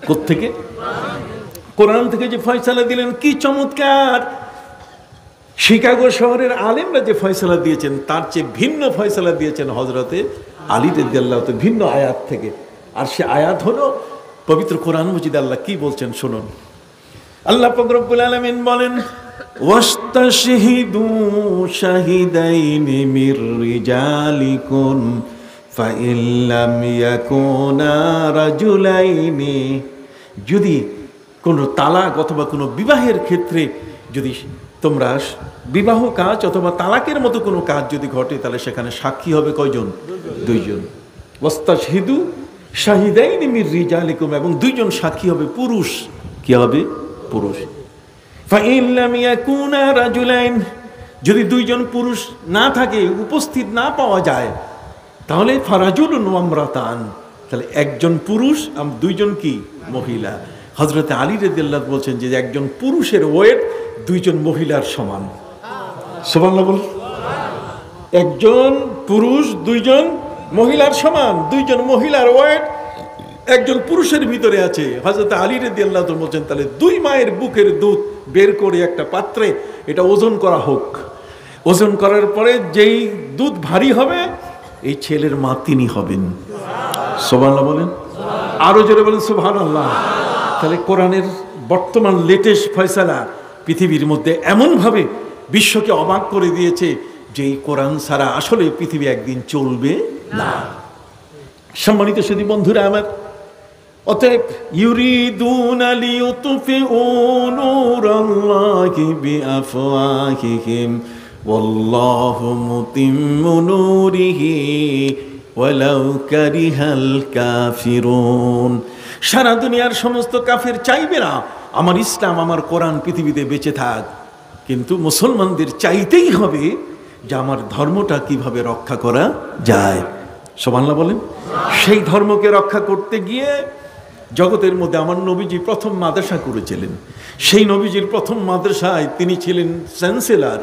কোত্থেকে? কোরআন থেকে যে ফয়সালা দিলেন, কি চমৎকার! শিকাগো শহরের আলেমরা যে ফয়সালা দিয়েছেন তার চেয়ে ভিন্ন ফয়সালা দিয়েছেন হযরতে আলী রাদিয়াল্লাহু তাআলা, ভিন্ন আয়াত থেকে। আর সে আয়াত হলো পবিত্র কোরআন মজিদ। আল্লাহ কি বলছেন শুনুন। আল্লাহ পাক রব্বুল আলামিন বলেন, ওয়াস্তাশহিদু শাহিদাইনি মির রিজালিকুম ফাইল্লাম ইয়াকুনা রাজুলাইনি। যদি কোনো তালাক অথবা কোনো বিবাহের ক্ষেত্রে যদি তোমরা বিবাহ কাজ অথবা তালাকের মতো কোনো কাজ যদি ঘটে, তাহলে সেখানে সাক্ষী হবে কয়জন? দুইজন। ওয়াস্তাশহিদু শাহিদাইনি মির রিজালিকুম, এবং দুইজন সাক্ষী হবে পুরুষ। কি হবে? পুরুষ। ফাইল্লাম ইয়াকুনা রাজুলাইন, যদি দুইজন পুরুষ না থাকে, উপস্থিত না পাওয়া যায়, তাহলে ফারাজুলুন ওয়া ইমরাতান, তাহলে একজন পুরুষ আর দুইজন কি মহিলা। হযরতে আলী রাদিয়াল্লাহু বলছেন যে একজন পুরুষের ওয়েট দুইজন মহিলার সমান। সুবহানাল্লাহ বল। একজন পুরুষ দুইজন মহিলার সমান। দুইজন মহিলার ওয়েট একজন পুরুষের ভিতরে আছে। হযরতে আলী রাদিয়াল্লাহু তাআলা বলছেন তাহলে দুই মায়ের বুকের দুধ বের করে একটা পাত্রে এটা ওজন করা হোক। ওজন করার পরে যেই দুধ ভারী হবে, এই ছেলের মা তিনি হবেন। সুবহানাল্লাহ বলেন, আরো জোরে বলেন সুবহানাল্লাহ। তাহলে কোরআনের বর্তমান লেটেস্ট ফয়সালা পৃথিবীর মধ্যে এমনভাবে বিশ্বকে অবাক করে দিয়েছে যে এই কোরআন ছাড়া আসলে পৃথিবী একদিন চলবে না। সম্মানিত সুধী বন্ধুরা আমার, অতএব ইউরিদুনা লিইউতফিউ নূরাল্লাহি বিআফওয়াহিহিম ওয়াল্লাহু মুতিম্মু নূরিহি ওয়ালাউ কারিহাল কাফিরুন। সারা দুনিয়ার সমস্ত কাফের চাইবে না আমার ইসলাম, আমার কোরআন পৃথিবীতে বেঁচে থাক, কিন্তু মুসলমানদের চাইতেই হবে যে আমার ধর্মটা কিভাবে রক্ষা করা যায়। সুবহানাল্লাহ বলেন। সেই ধর্মকে রক্ষা করতে গিয়ে জগতের মধ্যে আমার নবীজি প্রথম মাদ্রাসা করেছিলেন। সেই নবীজির প্রথম মাদ্রাসায় তিনি ছিলেন চ্যান্সেলর,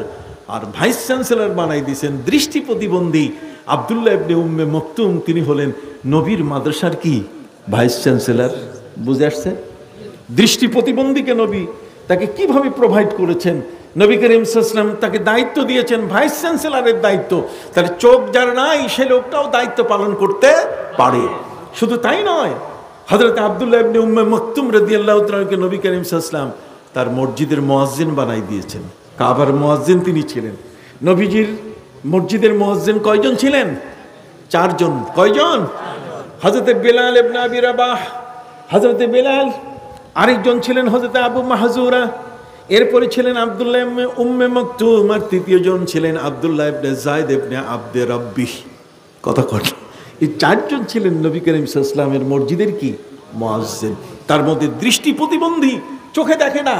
আর ভাইস চ্যান্সেলর বানাই দিয়েছেন দৃষ্টি প্রতিবন্ধী আব্দুল্লাহ ইবনে উম্মে মকতুম। তিনি হলেন নবীর মাদ্রাসার কি ভাইস চ্যান্সেলর। বুঝে আসছে? দৃষ্টি প্রতিবন্ধীকে নবী তাকে কিভাবে প্রোভাইড করেছেন। নবী করিম সাল্লাল্লাহু আলাইহি ওয়াসাল্লাম তাকে দায়িত্ব দিয়েছেন ভাইস চ্যান্সেলরের দায়িত্ব। তার চোখ যার নাই সে লোকটাও দায়িত্ব পালন করতে পারে। শুধু তাই নয়, হযরত আব্দুল্লাহ ইবনে উম্মে মকতুম রাদিয়াল্লাহু তাআলাকে নবী করিম সাল্লাল্লাহু আলাইহি ওয়াসাল্লাম তার মসজিদের মুয়াজ্জিন বানাই দিয়েছেন। কাবার মুয়াজ্জিন তিনি ছিলেন। নবীজির মসজিদের মুয়াজ্জিন কয়জন ছিলেন? 4 জন। কয়জন? হযরত বেলাল ইবনে আবি রাবাহ, হযরত বেলাল, আরেকজন ছিলেন হযরত আবু মাহজুরা, এরপরে ছিলেন আব্দুল্লাহ ইবনে উম্মে মকতুম, আর তৃতীয় জন ছিলেন আব্দুল্লাহ ইবনে যায়েদ ইবনে আব্দে রাব্বি। কথা কয়। এই 4 জন ছিলেন নবী করিম সাল্লাল্লাহু আলাইহি ওয়াসাল্লামের মসজিদের কি মুয়াজ্জিন। তার মধ্যে দৃষ্টি প্রতিবন্ধী, চোখে দেখে না,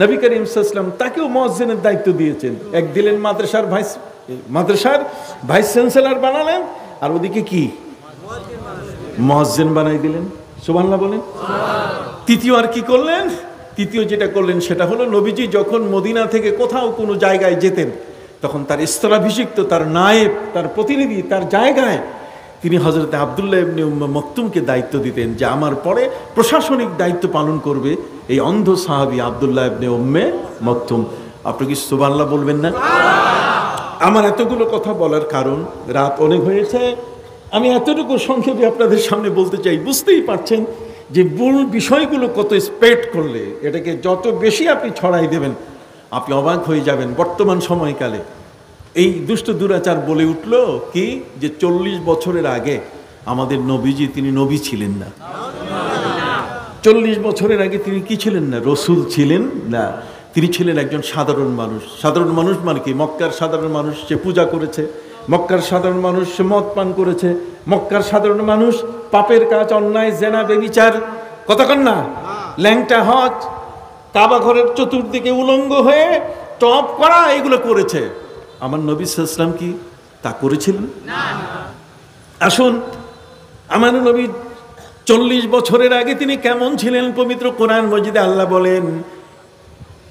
নবী করিম সাল্লাল্লাহু আলাইহি ওয়াসাল্লাম তাকেও মুয়াজ্জিনের দায়িত্ব দিয়েছেন। এক দিলেন মাদ্রাসার ভাইস চ্যান্সেলর বানালেন, আর ওদিকে কি মুয়াজ্জিন বানাই দিলেন। সুবহানাল্লাহ বলেন। তৃতীয় আর কি করলেন? তৃতীয় যেটা করলেন সেটা হলো নবীজি যখন মদিনা থেকে কোথাও কোনো জায়গায় যেতেন তখন তার স্থলাভিষিক্ত, তার নায়েব, তার প্রতিনিধি, তার জায়গায় তিনি হযরত আব্দুল্লাহ ইবনে উম্মে মকতুমকে দায়িত্ব দিতেন যে আমার পরে প্রশাসনিক দায়িত্ব পালন করবে এই অন্ধ সাহাবী আব্দুল্লাহ ইবনে উম্মে মকতুম। আপনি কি সুবহানাল্লাহ বলবেন না? আমার এতগুলো কথা বলার কারণ, রাত অনেক হয়েছে, আমি এতটুকু সংক্ষেপে আপনাদের সামনে বলতে চাই। বুঝতেই পারছেন যে মূল বিষয়গুলো কত স্প্রেড করলে, এটাকে যত বেশি আপনি ছড়াই দেবেন আপনি অবাক হয়ে যাবেন। বর্তমান সময়কালে এই দুষ্ট দুরাচার বলে উঠল কি যে 40 বছরের আগে আমাদের নবীজি তিনি নবী ছিলেন না। 40 বছরের আগে তিনি কি ছিলেন না? রসুল ছিলেন না। তিনি ছিলেন একজন সাধারণ মানুষ। সাধারণ মানুষ মানে কি? মক্কার সাধারণ মানুষ সে পূজা করেছে, মক্কার সাধারণ মানুষ সে মদ পান করেছে, মক্কার সাধারণ মানুষ পাপের কাজ, অন্যায়, জেনা, ব্যভিচার, কতক্ষণ না ল্যাংটা হজ, কাবা ঘরের চতুর্দিকে উলঙ্গ হয়ে টপ করা, এগুলো করেছে। আমার নবী সাল্লাল্লাহু আলাইহি ওয়াসাল্লাম কি তা করেছিলেন? আসুন, আমার নবী 40 বছরের আগে তিনি কেমন ছিলেন? পবিত্র কোরআন মজিদে আল্লাহ বলেন,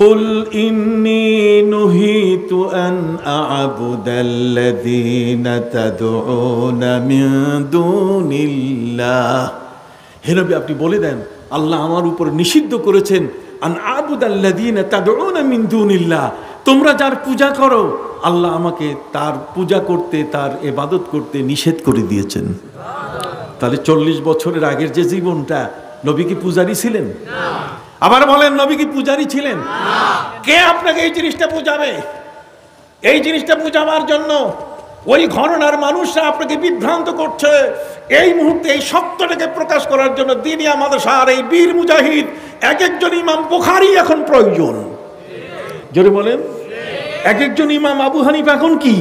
কুল ইন্নী নুহিতু আন আ'বুদাল্লাযীনা তাদউনা মিন দুনিল্লাহ। হে নবী আপনি বলে দেন আল্লাহ আমার উপর নিষিদ্ধ করেছেন আন আ'বুদাল্লাযীনা তাদউনা মিন দুনিল্লাহ, তোমরা যার পূজা করো আল্লাহ আমাকে তার পূজা করতে, তার ইবাদত করতে নিষেধ করে দিয়েছেন। তাহলে 40 বছরের আগের যে জীবনটা, নবী কি পূজারী ছিলেন? আবার বলেন, নবী কি পূজারী ছিলেন? কে আপনাকে এই জিনিসটা বুঝাবে? এই জিনিসটা বুঝাবার জন্য ওই ঘরানার মানুষরা আপনাকে বিভ্রান্ত করছে। এই মুহূর্তে এই সত্যটাকে প্রকাশ করার জন্য দিনিয়া মাদ্রাসার এই বীর মুজাহিদ এক একজন ইমাম বুখারী এখন প্রয়োজন। জোরে বলেন, এক একজন ইমাম আবু হানিফা এখন কি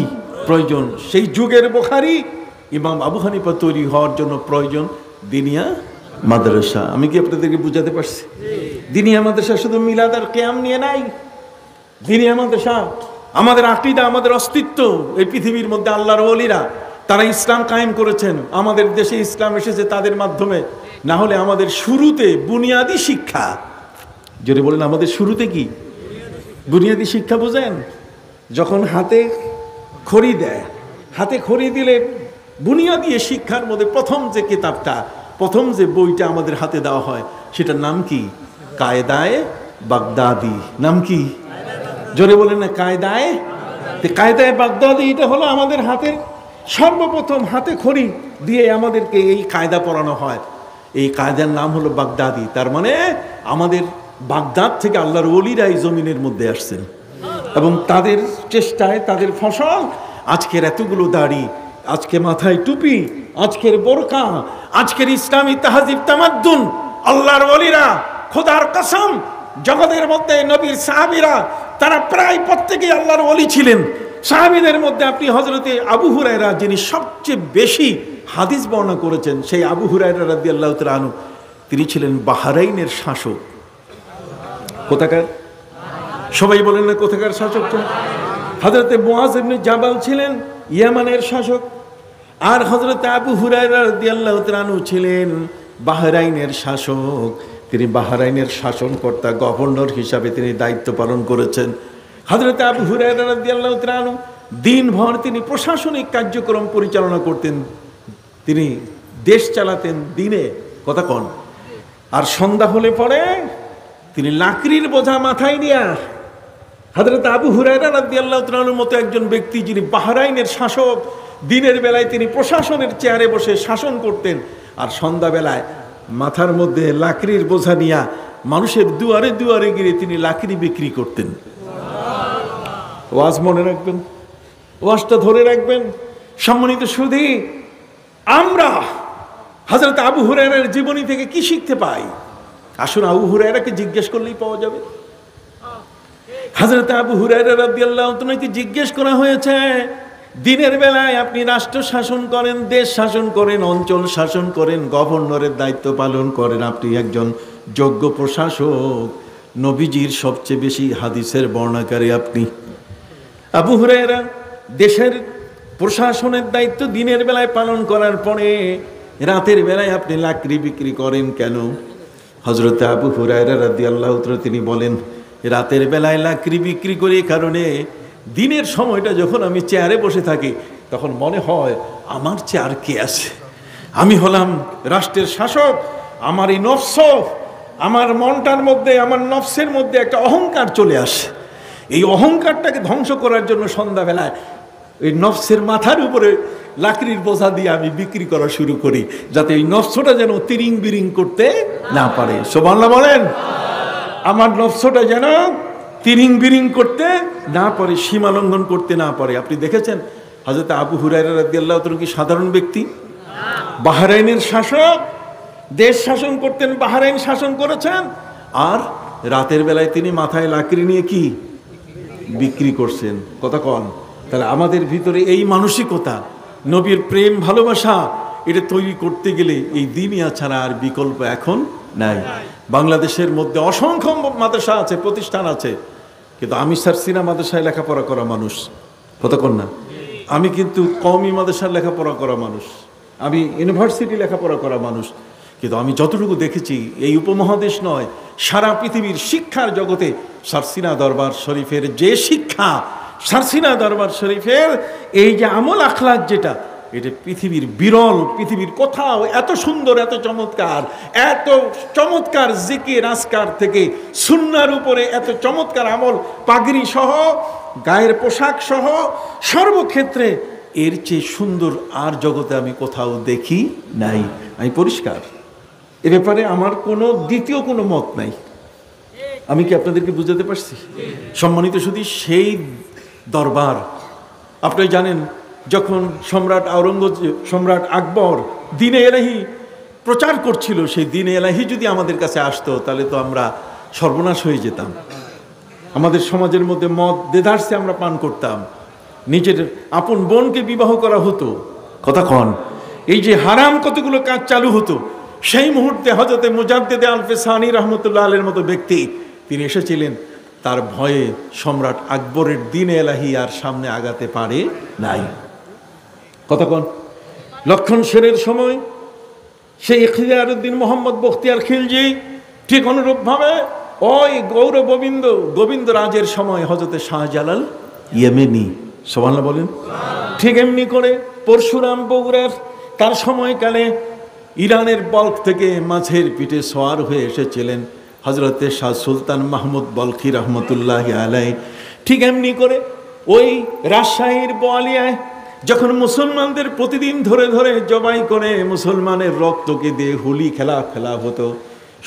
প্রয়োজন? সেই যুগের বুখারী ইমাম আবু হানিফা তৈরি হওয়ার জন্য প্রয়োজন দিনিয়া মাদ্রাসা। আমি কি আপনাদেরকে বুঝাতে পারছি? দিনিয়া মাদ্রাসা শুধু মিলাদ আর কিয়াম নিয়ে নাই। দিনিয়া মাদ্রাসা আমাদের আকীদা, আমাদের অস্তিত্ব। এই পৃথিবীর মধ্যে আল্লাহর ওলিরা তারা ইসলাম কায়েম করেছেন। আমাদের দেশে ইসলাম এসেছে তাদের মাধ্যমে। না হলে আমাদের শুরুতে বুনিয়াদি শিক্ষা, যদি বলেন আমাদের শুরুতে কি বুনিয়াদি শিক্ষা বুঝেন? যখন হাতে খড়ি দেয়, হাতে খড়ি দিলে বুনিয়াদি শিক্ষার মধ্যে প্রথম যে কিতাবটা, প্রথম যে বইটা আমাদের হাতে দেওয়া হয় সেটার নাম কি? কায়দায়ে বাগদাদি। নাম কি? জোরে বলেন না, কায়দায়ে। কায়দায়ে বাগদাদি এটা হলো আমাদের হাতের সর্বপ্রথম হাতে খড়ি দিয়ে আমাদেরকে এই কায়দা পড়ানো হয়। এই কায়দার নাম হলো বাগদাদি। তার মানে আমাদের বাগদাদ থেকে আল্লাহর ওলিরা এই জমিনের মধ্যে আসছেন এবং তাদের চেষ্টায়, তাদের ফসল আজকের এতগুলো দাড়ি, আজকে মাথায় টুপি, আজকের বোরকা, আজকের ইসলামী তাহজিব তামাদ্দুন, আল্লাহর ওলিরা, খোদার কসম, জগতের মধ্যে নবীর সাহাবীরা তারা প্রায় প্রত্যেকেই আল্লাহর ওলি ছিলেন। সাহাবীদের মধ্যে আপনি হযরতে আবু হুরায়রা, যিনি সবচেয়ে বেশি হাদিস বর্ণনা করেছেন, সেই আবু হুরায়রা রাদিয়াল্লাহু তাআলা আনহু, তিনি ছিলেন বাহরাইনের শাসক। কোথাকার? সবাই বলেন না কোথাকার শাসক? হযরতে মুআজ ইবনে জাবাল ছিলেন ইয়ামানের শাসক, আর হযরতে আবু হুরায়রা রাদিয়াল্লাহু তাআলা আনহু ছিলেন বাহরাইনের শাসক। তিনি বাহরাইনের শাসনকর্তা, গভর্নর হিসাবে তিনি দায়িত্ব পালন করেছেন। হযরতে আবু হুরায়রা রাদিয়াল্লাহু তাআলা আনহু দিনভর তিনি প্রশাসনিক কার্যক্রম পরিচালনা করতেন, তিনি দেশ চালাতেন দিনে, কথা কন। আর সন্ধ্যা হলে পরে তিনি লাকড়ির বোঝা মাথায় নিয়ে, হযরত আবু হুরায়রা রাদিয়াল্লাহু তাআলা আনহুর মতো একজন ব্যক্তি যিনি বাহরাইনের শাসক, দিনের বেলায় তিনি প্রশাসনের চেয়ারে বসে শাসন করতেন, আর সন্ধ্যাবেলায় মাথার মধ্যে লাকড়ির বোঝা নিয়ে মানুষের দুয়ারে দুয়ারে গিয়ে তিনি লাকড়ি বিক্রি করতেন। ওয়াজ মনে রাখবেন, ওয়াজটা ধরে রাখবেন। সম্মানিত সুধী, আমরা হযরত আবু হুরায়রার জীবনী থেকে কি শিখতে পাই? আসুন আবু হুরায়রাকে জিজ্ঞেস করলেই পাওয়া যাবে। হযরত আবু হুরায়রা রাদিয়াল্লাহু তাআলাকে জিজ্ঞেস করা হয়েছে, দিনের বেলায় আপনি রাষ্ট্র শাসন করেন, দেশ শাসন করেন, অঞ্চল শাসন করেন, গভর্নরের দায়িত্ব পালন করেন, আপনি একজন যোগ্য প্রশাসক, নবীজির সবচেয়ে বেশি হাদিসের বর্ণনাকারী আপনি। আবু হুরায়রা দেশের প্রশাসনের দায়িত্ব দিনের বেলায় পালন করার পরে রাতের বেলায় আপনি লাকড়ি বিক্রি করেন কেন? হযরত আবু হুরায়রা রাদিয়াল্লাহু তাআলা তিনি বলেন, রাতের বেলায় লাকড়ি বিক্রি করি কারণে দিনের সময়টা যখন আমি চেয়ারে বসে থাকি তখন মনে হয় আমার চেয়ার কে আছে, আমি হলাম রাষ্ট্রের শাসক। আমার এই নফস, আমার মনটার মধ্যে, আমার নফসের মধ্যে একটা অহংকার চলে আসে। এই অহংকারটাকে ধ্বংস করার জন্য সন্ধ্যাবেলায় এই নফসের মাথার উপরে লাকড়ির বোঝা দিয়ে আমি বিক্রি করা শুরু করি, যাতে এই নফসটা যেন তিরিং বিরিং করতে না পারে। সুবহানাল্লাহ বলেন। আমার নফসটা যেন তিরিং বিরিং করতে না পারে, সীমা লঙ্ঘন করতে না পারে। আপনি দেখেছেন হযরত আবু হুরায়রা রাদিয়াল্লাহু তাআলা কি সাধারণ ব্যক্তি? বাহরাইনের শাসক, দেশ শাসন করতেন, বাহরাইন শাসন করেছেন, আর রাতের বেলায় তিনি মাথায় লাকড়ি নিয়ে কি বিক্রি করছেন, কথা কন। তাহলে আমাদের ভিতরে এই মানসিকতা, নবীর প্রেম ভালোবাসা, এটা তৈরি করতে গেলে এই দিনিয়া ছাড়া আর বিকল্প এখন নাই। বাংলাদেশের মধ্যে অসংখ্য মাদ্রাসা আছে, প্রতিষ্ঠান আছে, কিন্তু আমি সারসিনা মাদ্রাসায় লেখাপড়া করা মানুষ, কথা কন না। আমি কিন্তু কওমি মাদ্রাসার লেখাপড়া করা মানুষ, আমি ইউনিভার্সিটি লেখাপড়া করা মানুষ, কিন্তু আমি যতটুকু দেখেছি এই উপমহাদেশ নয়, সারা পৃথিবীর শিক্ষার জগতে সারসিনা দরবার শরীফের যে শিক্ষা, সারসিনা দরবার শরীফের এই যে আমল আখলাক, যেটা এটা পৃথিবীর বিরল, পৃথিবীর কোথাও এত সুন্দর, এত চমৎকার জিকির আজকার থেকে সুন্নাহর উপরে এত চমৎকার আমল, পাগড়ি সহ, গায়ের পোশাক সহ, সর্বক্ষেত্রে এর চেয়ে সুন্দর আর জগতে আমি কোথাও দেখি নাই। আমি পরিষ্কার, এ ব্যাপারে আমার কোনো দ্বিতীয় কোনো মত নাই। আমি কি আপনাদেরকে বুঝাতে পারছি? সম্মানিত শুধু সেই দরবার, আপনি জানেন যখন সম্রাট আকবর দ্বীনে ইলাহি প্রচার করছিল, সেই দ্বীনে ইলাহি যদি আমাদের কাছে আসতো তাহলে তো আমরা সর্বনাশ হয়ে যেতাম। আমাদের সমাজের মধ্যে মদ দেদারসে আমরা পান করতাম, নিজের আপন বোনকে বিবাহ করা হতো, কথা কন। এই যে হারাম কতগুলো কাজ চালু হতো, সেই মুহূর্তে হযরতে মুজাদ্দিদে আলফে সানি রহমতুল্লাহ আলাইহির মতো ব্যক্তি তিনি এসেছিলেন। তার ভয়ে সম্রাট আকবরের দ্বীনে ইলাহি আর সামনে আগাতে পারে নাই, কথা কন। লক্ষণ সেরের সময় সেই ইখতিয়ারউদ্দিন মোহাম্মদ বখতিয়ার খিলজি ঠিক অনুরূপভাবে ওই গোবিন্দ রাজের সময় হযরতে শাহজালাল ইয়েমেনি, সুবহানাল্লাহ বলেন, ঠিক এমনি করে পরশুরাম বগুড়ার তার সময়কালে ইরানের বল্ক থেকে মাছের পিঠে সোয়ার হয়ে এসেছিলেন হযরতে শাহ সুলতান মাহমুদ বলখি রহমতুল্লাহি আলাইহি। ঠিক এমনি করে ওই রাজশাহীর বোয়ালিয়ায় যখন মুসলমানদের প্রতিদিন ধরে ধরে জবাই করে মুসলমানের রক্তকে দিয়ে হুলি খেলা হতো,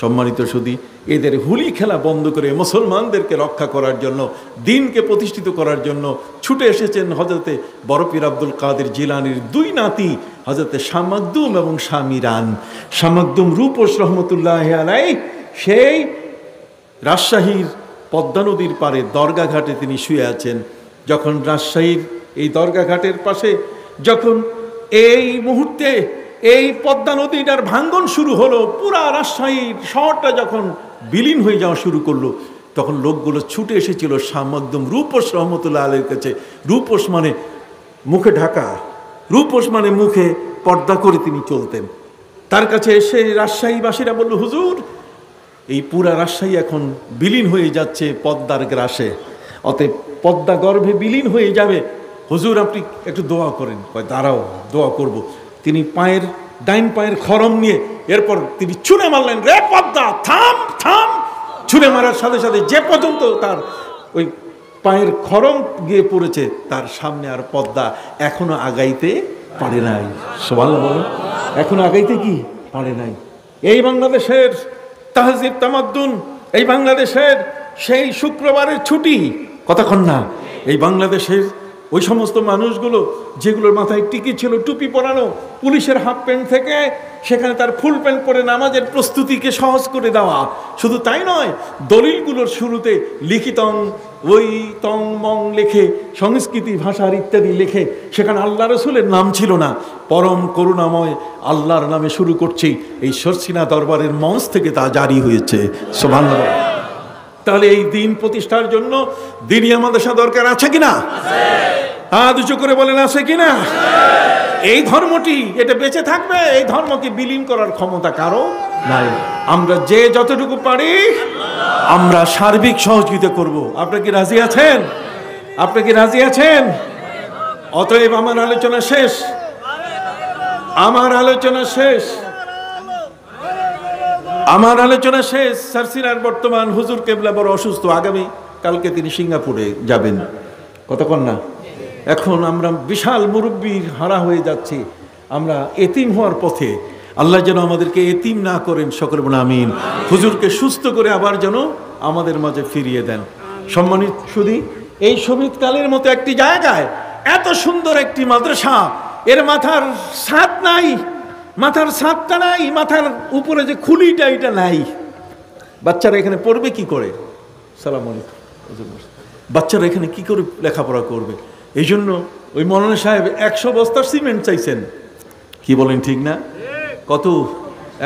সম্মানিত সুধী, এদের হুলি খেলা বন্ধ করে মুসলমানদেরকে রক্ষা করার জন্য, দ্বীনকে প্রতিষ্ঠিত করার জন্য ছুটে এসেছেন হযরতে বড় পীর আব্দুল কাদের জিলানীর দুই নাতি হযরতে শাহ মাকদুম এবং শাহ মিরান। শাহ মাকদুম রূপস রহমতুল্লাহ আলাই সেই রাজশাহীর পদ্মা নদীর পারে দরগা ঘাটে তিনি শুয়ে আছেন। যখন রাজশাহীর এই দরগা ঘাটের পাশে যখন এই মুহূর্তে এই পদ্মা নদীটার ভাঙ্গন শুরু হলো, পুরা রাজশাহীর শহরটা যখন বিলীন হয়ে যাওয়া শুরু করলো, তখন লোকগুলো ছুটে এসেছিল শাহ মাকদুম রূপস রহমতুল্লাহ আলাইহির কাছে। রূপস মানে মুখে ঢাকা, রূপস মানে মুখে পর্দা করে তিনি চলতেন। তার কাছে এসে রাজশাহীবাসীরা বলল, হুজুর এই পুরা রাজশাহী এখন বিলীন হয়ে যাচ্ছে পদ্মার গ্রাসে, অতএব পদ্মা গর্ভে বিলীন হয়ে যাবে, হুজুর আপনি একটু দোয়া করেন। কয় দাঁড়াও, দোয়া করব। তিনি ডাইন পায়ের খরম নিয়ে এরপর তিনি ছুঁড়ে মারলেন, রে পদ্মা থাম থাম। ছুঁড়ে মারার সাথে সাথে যে পর্যন্ত তার ওই পায়ের খরম গিয়ে পড়েছে, তার সামনে আর পদ্মা এখনো আগাইতে পারে নাই। সুবহানাল্লাহ বলো, এখনো আগাইতে কি পারে নাই। এই বাংলাদেশের তাহজিব তামাদ্দুন, এই বাংলাদেশের সেই শুক্রবারের ছুটি, কতক্ষণ না, এই বাংলাদেশের ওই সমস্ত মানুষগুলো যেগুলোর মাথায় টিকি ছিল, টুপি পরানো, পুলিশের হাফ প্যান্ট থেকে সেখানে তার ফুল প্যান্ট পরে নামাজের প্রস্তুতিকে সহজ করে দেওয়া। শুধু তাই নয়, দলিলগুলোর শুরুতে লিখিতং ওই তং মং লেখে, সংস্কৃতি ভাষার ইত্যাদি লেখে, সেখানে আল্লাহ রসুলের নাম ছিল না, পরম করুণাময় আল্লাহর নামে শুরু করছি। এই শর্ষিনা দরবারের মঞ্চ থেকে তা জারি হয়েছে। সুবহানাল্লাহ। তাহলে এই দিন প্রতিষ্ঠার জন্য দিনই আমাদের সাথে দরকার আছে কিনা? হাত উঁচু করে বলেন আছে কিনা? এই ধর্মটি এটা বেঁচে থাকবে, এই ধর্মকে বিলীন করার ক্ষমতা কারো নাই। আমরা যে যতটুকু পারি আমরা সার্বিক সহযোগিতা করব। আপনি কি রাজি আছেন? আপনি কি রাজি আছেন? অতএব আমার আলোচনা শেষ, আমার আলোচনা শেষ, আমার আলোচনা শেষ। সারসিনার বর্তমান হুজুর কেবলা বড় অসুস্থ, আগামী কালকে তিনি সিঙ্গাপুরে যাবেন, কতক্ষণ না। এখন আমরা বিশাল মুরব্বী হারা হয়ে যাচ্ছি, আমরা এতিম হওয়ার পথে। আল্লাহ যেন আমাদেরকে এতিম না করেন, সকলে বলেন আমিন। হুজুরকে সুস্থ করে আবার যেন আমাদের মাঝে ফিরিয়ে দেন। সম্মানিত সুধী, এই শহীদকালের মতো একটি জায়গায় এত সুন্দর একটি মাদ্রাসা, এর মাথার ছাদ নাই, মাথার ছাদটা নাই, মাথার উপরে যে খুলিটা এটা নাই। বাচ্চারা এখানে পড়বে কি করে? সালাম আলাইকুম। বাচ্চারা এখানে কি করে লেখাপড়া করবে? এই জন্য ওই মৌলানা সাহেব 100 বস্তা সিমেন্ট চাইছেন। কি বলেন, ঠিক না? কত?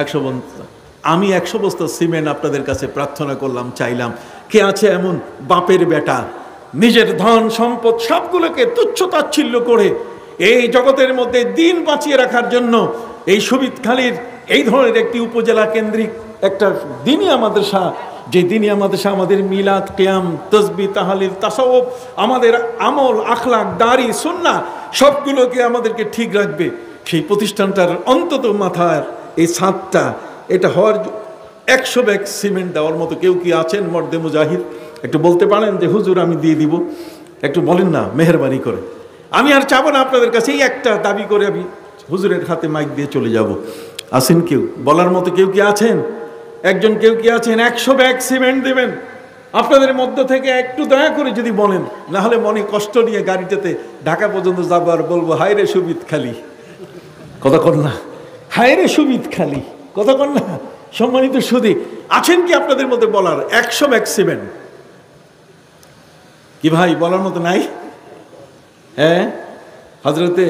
100 বস্তা। আমি 100 বস্তা সিমেন্ট আপনাদের কাছে প্রার্থনা করলাম, চাইলাম। কে আছে এমন বাপের বেটা নিজের ধন সম্পদ সবগুলোকে তুচ্ছ তাচ্ছিল্য করে এই জগতের মধ্যে দিন বাঁচিয়ে রাখার জন্য এই শহীদখালীর এই ধরনের একটি উপজেলা কেন্দ্রিক একটা দিনই মাদ্রাসা, যে দিনই মাদ্রাসা আমাদের মিলাদ, কিয়াম, তাসবিহ, তাহলিল, তাসাউফ, আমাদের আমল, আখলাক, দাড়ি, সুন্নাহ সবগুলোকে আমাদেরকে ঠিক রাখবে, সেই প্রতিষ্ঠানটার অন্তত মাথার এই ছাদটা এটা হওয়ার 100 ব্যাগ সিমেন্ট দেওয়ার মতো কেউ কি আছেন মর্দে মুজাহিদ? একটু বলতে পারেন যে হুজুর আমি দিয়ে দিব? একটু বলেন না মেহেরবানি করে। আমি আর চাবো না আপনাদের কাছে, এই একটা দাবি করে আমি হুজুরের হাতে মাইক দিয়ে চলে যাব। আছেন কেউ বলার মতো? কেউ কি আছেন? একজন কেউ কি আছেন? 100 ব্যাগ সিমেন্ট দেবেন আপনাদের মধ্য থেকে? একটু দয়া করে যদি বলেন, না হলে মনে কষ্ট নিয়ে গাড়িটাতে ঢাকা পর্যন্ত যাবো আর বলবো হায় রে শহীদখালী, কতক্ষণ না, হায় রে শহীদখালী, কতক্ষণ না। সম্মানিত সুধী, আছেন কি আপনাদের মধ্যে বলার? 100 ব্যাগ সিমেন্ট কি ভাই বলার মতো নাই? হ্যাঁ, হযরতে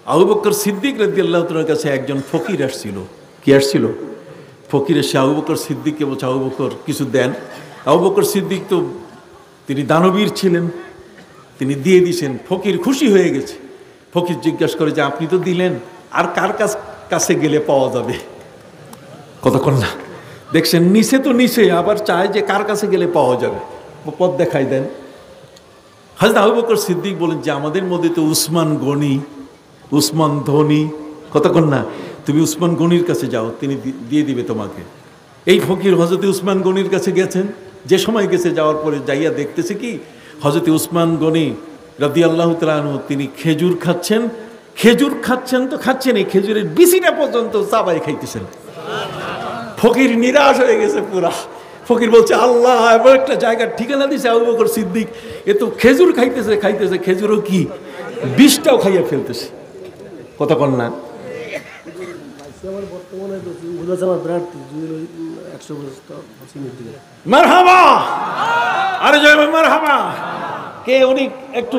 আবু বকর সিদ্দিক রাদিয়াল্লাহু তাআলার কাছে একজন ফকির আসছিল। কি আসছিল? ফকির এসে আবু বকর সিদ্দিককে বলছে, আবু বকর কিছু দেন। আবু বকর সিদ্দিক তো তিনি দানবীর ছিলেন, তিনি দিয়ে দিয়েছেন। ফকির খুশি হয়ে গেছে। ফকির জিজ্ঞাসা করে যে আপনি তো দিলেন, আর কার কাছে গেলে পাওয়া যাবে? কতক্ষণ না দেখছেন, নিচে তো নিচে, আবার চায় যে কার কাছে গেলে পাওয়া যাবে, পথ দেখাই দেন। হযরত আবু বকর সিদ্দিক বলেন যে আমাদের মধ্যে তো উসমান গনি, উসমান ধনী, কতক্ষণ না, তুমি উসমান গনির কাছে যাও, তিনি দিয়ে দিবে তোমাকে। এই ফকির হযরত উসমান গনির কাছে গেছেন। যে সময় গেছে, যাওয়ার পরে যাইয়া দেখতেছে কি হযরত উসমান গনি রাদিয়াল্লাহু তাআলা আনহু তিনি খেজুর খাচ্ছেন। খেজুর খাচ্ছেন তো খাচ্ছেন, এই খেজুরের বিচিটা পর্যন্ত চাবাই খাইতেছেন। ফকির নিরাশ হয়ে গেছে পুরা। ফকির বলছে আল্লাহ এমন একটা জায়গার ঠিকানা দিছে আবু বকর সিদ্দিক, এ তো খেজুর খাইতেছে, খেজুরও কি বিষটাও খাইয়া ফেলতেছে। কথা কন না। মারহাবা, আরে জয় মারহাবা। কে উনি? একটু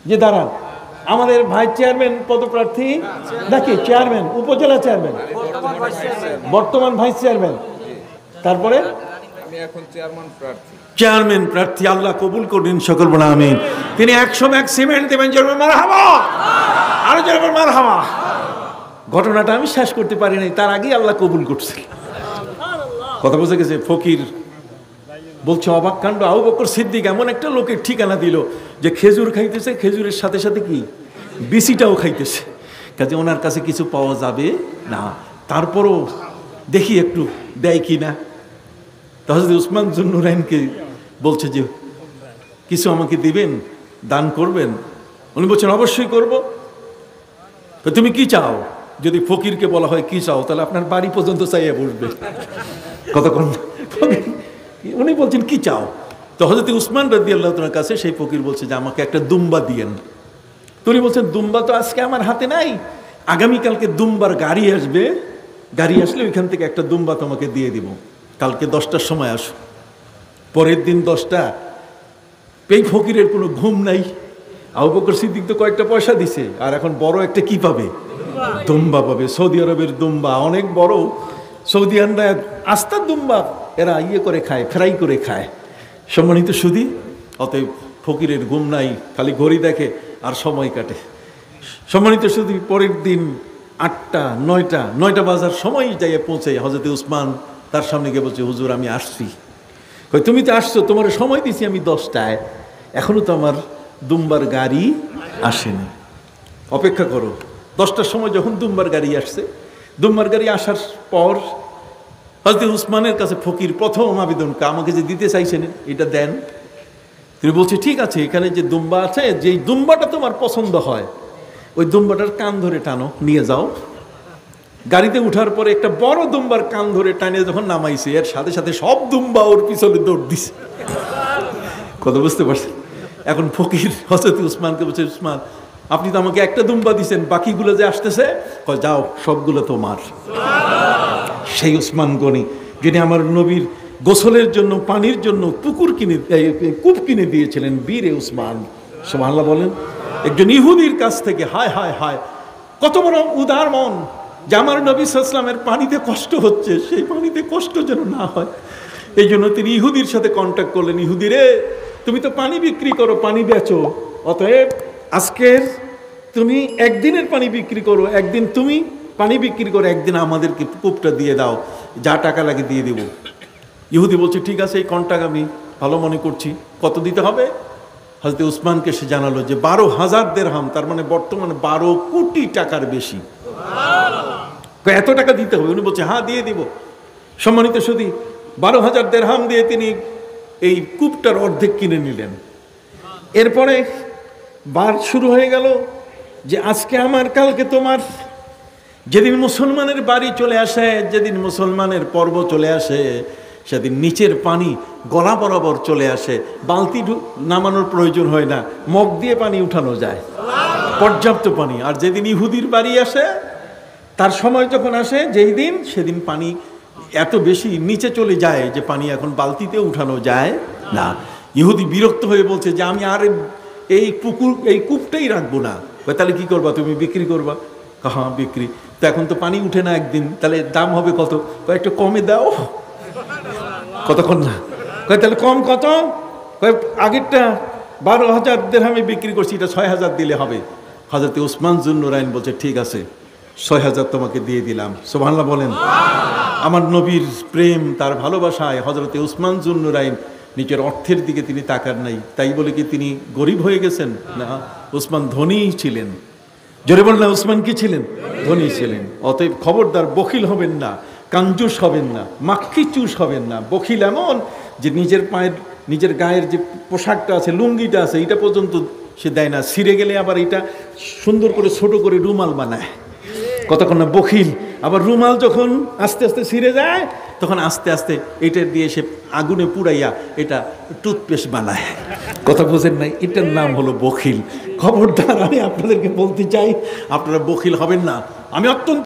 যে দাঁড়ান, আমাদের ভাইস চেয়ারম্যান পদপ্রার্থী নাকি চেয়ারম্যান, উপজেলা চেয়ারম্যান, বর্তমান ভাইস চেয়ারম্যান, তারপরে চেয়ারম্যান প্রার্থী। আল্লাহ কবুল করুন, সকল বলা আমিন। তিনি 100 ব্যাগ সিমেন্ট দেবেন। জয় মারহাবা, আরে জয় মারহাবা। ঘটনাটা আমি শেষ করতে পারি নাই, তার আগেই আল্লাহ কবুল করছে। কথা বুঝে গেছে? ফকির বলছে অবাক কাণ্ড, আবু বকর সিদ্দিক এমন একটা লোকের ঠিকানা দিল যে খেজুর খাইতেছে, খেজুরের সাথে সাথে কি বিচিটাও খাইতেছে, কাজে ওনার কাছে কিছু পাওয়া যাবে না, তারপরও দেখি একটু দেয় কি না। হযরত উসমান যুন্নুরাইনকে বলছে যে কিছু আমাকে দিবেন, দান করবেন। উনি বলছেন অবশ্যই করব। তো তুমি কি চাও? যদি ফকিরকে বলা হয় কি চাও, তাহলে আপনার বাড়ি পর্যন্ত চাইয়া বসবে। কতক্ষণ উনি বলছেন কি চাও? তো হযরত উসমান রাদিয়াল্লাহু তাআলার কাছে সেই ফকির বলছে যে আমাকে একটা দুম্বা দিয়েন। তো উনি বলছেন দুম্বা তো আজকে আমার হাতে নাই, আগামীকালকে দুম্বার গাড়ি আসবে, গাড়ি আসলে ওইখান থেকে একটা দুম্বা তোমাকে দিয়ে দিব, কালকে 10টার সময় আসো। পরের দিন 10টা, এই ফকিরের কোনো ঘুম নাই। আবু বকর সিদ্দিক তো কয়েকটা পয়সা দিছে, আর এখন বড় একটা কি পাবে? দুম্বা পাবে। সৌদি আরবের দুম্বা অনেক বড়। সৌদিয়ানরা আস্তার দুম্বা এরা ইয়ে করে খায়, ফ্রাই করে খায়। সম্মানিত সুধী, অতএব ফকিরের ঘুম নাই, খালি ঘড়ি দেখে আর সময় কাটে। সম্মানিত সুধী, পরের দিন 8টা 9টা বাজার সময় যাইয়ে পৌঁছে হযরত উসমান তার সামনে গিয়ে বলছে হুজুর আমি আসছি। কই তুমি তো আসছো, তোমার সময় দিছি আমি 10টায়, এখনো তো আমার দুম্বার গাড়ি আসেনি, অপেক্ষা করো। 10টার সময় যখন দুম্বার গাড়ি আসছে, দুম্বার গাড়ি আসার পর হযরত উসমানের কাছে ফকির প্রথম আবেদন, আমাকে যে দিতে চাইছেন এটা দেন। তিনি বলছে ঠিক আছে, এখানে যে দুম্বা আছে, যেই দুম্বাটা তোমার পছন্দ হয় ওই দুম্বাটার কান ধরে টানো, নিয়ে যাও। গাড়িতে উঠার পরে একটা বড় দুম্বার কান ধরে টানিয়ে যখন নামাইছে, এর সাথে সাথে সব দুম্বা ওর পিছনে দৌড় দিছে। কথা বুঝতে পারছেন? এখন ফকির হযরত উসমানকে বলছে উসমান আপনি তো আমাকে একটা দুম্বা দিছেন, বাকিগুলো যে আসতেছে, যাও সবগুলো তোমার। সেই উসমান গনি যিনি আমার নবীর গোসলের জন্য, পানির জন্য পুকুর কিনে, কূপ কিনে দিয়েছিলেন, বীরে উসমান। সুবহানাল্লাহ বলেন। একজন ইহুদির কাছ থেকে, হায় হায় হায়, কত বড় উদার মন যে আমার নবী সাল্লাল্লাহু আলাইহি ওয়াসাল্লামের পানিতে কষ্ট হচ্ছে, সেই পানিতে কষ্ট যেন না হয়, এই জন্য তিনি ইহুদির সাথে কন্ট্যাক্ট করলেন। ইহুদি রে, তুমি তো পানি বিক্রি করো, পানি বেচো, অতএব আজকের তুমি একদিনের পানি বিক্রি করো, একদিন তুমি পানি বিক্রি করো, একদিন আমাদেরকে কূপটা দিয়ে দাও, যা টাকা লাগে দিয়ে দেব। ইহুদি বলছে ঠিক আছে, এই কন্ট্যাক্ট আমি ভালো মনে করছি। কত দিতে হবে? হযরত উসমানকে সে জানালো যে 12,000 দিরহাম, তার মানে বর্তমানে 12 কোটি টাকার বেশি। এত টাকা দিতে হবে? উনি বলছে হ্যাঁ দিয়ে দিব। সম্মানিত সুধী, 12,000 দিরহাম দিয়ে তিনি এই কূপটার অর্ধেক কিনে নিলেন। এরপরে বার শুরু হয়ে গেল যে আজকে আমার, কালকে তোমার। যেদিন মুসলমানের বাড়ি চলে আসে, যেদিন মুসলমানের পর্ব চলে আসে, সেদিন নিচের পানি গলা বরাবর চলে আসে, বালতি নামানোর প্রয়োজন হয় না, মগ দিয়ে পানি উঠানো যায়, পর্যাপ্ত পানি। আর যেদিন ইহুদির বাড়ি আসে, তার সময় যখন আসে যেই দিন, সেদিন পানি এত বেশি নিচে চলে যায় যে পানি এখন বালতিতে উঠানো যায় না। ইহুদি বিরক্ত হয়ে বলছে যে আমি আর এই পুকুর, এই কূপটাই রাখবো না। তাহলে কি করবা? তুমি বিক্রি করবা? হ্যাঁ বিক্রি। তো এখন তো পানি উঠে না একদিন, তাহলে দাম হবে কত? একটু কমে দাও। কতক্ষণ না, তাহলে কম কত? আগেরটা 12,000 দিরহামে বিক্রি করছি, এটা 6,000 দিলে হবে। হযরত উসমান যুন্নুরাইন বলছে ঠিক আছে, 6,000 তোমাকে দিয়ে দিলাম। সুবহানাল্লাহ বলেন। আমার নবীর প্রেম, তার ভালোবাসায় হযরত উসমান যুন্নুরাইন নিজের অর্থের দিকে তিনি তাকান নাই। তাই বলে কি তিনি গরিব হয়ে গেছেন? না, উসমান ধনী ছিলেন। জোরে বলেন না, উসমান কি ছিলেন? ধনী ছিলেন। অতএব খবরদার বখিল হবেন না, কাঞ্জুস হবেন না, মাক্কি চুষ হবেন না। বখিল এমন যে নিজের পায়ের, নিজের গায়ের যে পোশাকটা আছে, লুঙ্গিটা আছে, এটা পর্যন্ত সে দেয় না, ছিঁড়ে গেলে আবার এটা সুন্দর করে ছোট করে রুমাল বানায়। কতক্ষণ না বখিল। আবার রুমাল যখন আস্তে আস্তে ছিঁড়ে যায়, তখন আস্তে আস্তে এটা দিয়ে সে আগুনে পুড়াইয়া এটা টুথপেস্ট বানায়। কথা বোঝেন নাই? এটার নাম হলো বখিল। খবরদার, আমি আপনাদেরকে বলতে চাই, আপনারা বখিল হবেন না। আমি অত্যন্ত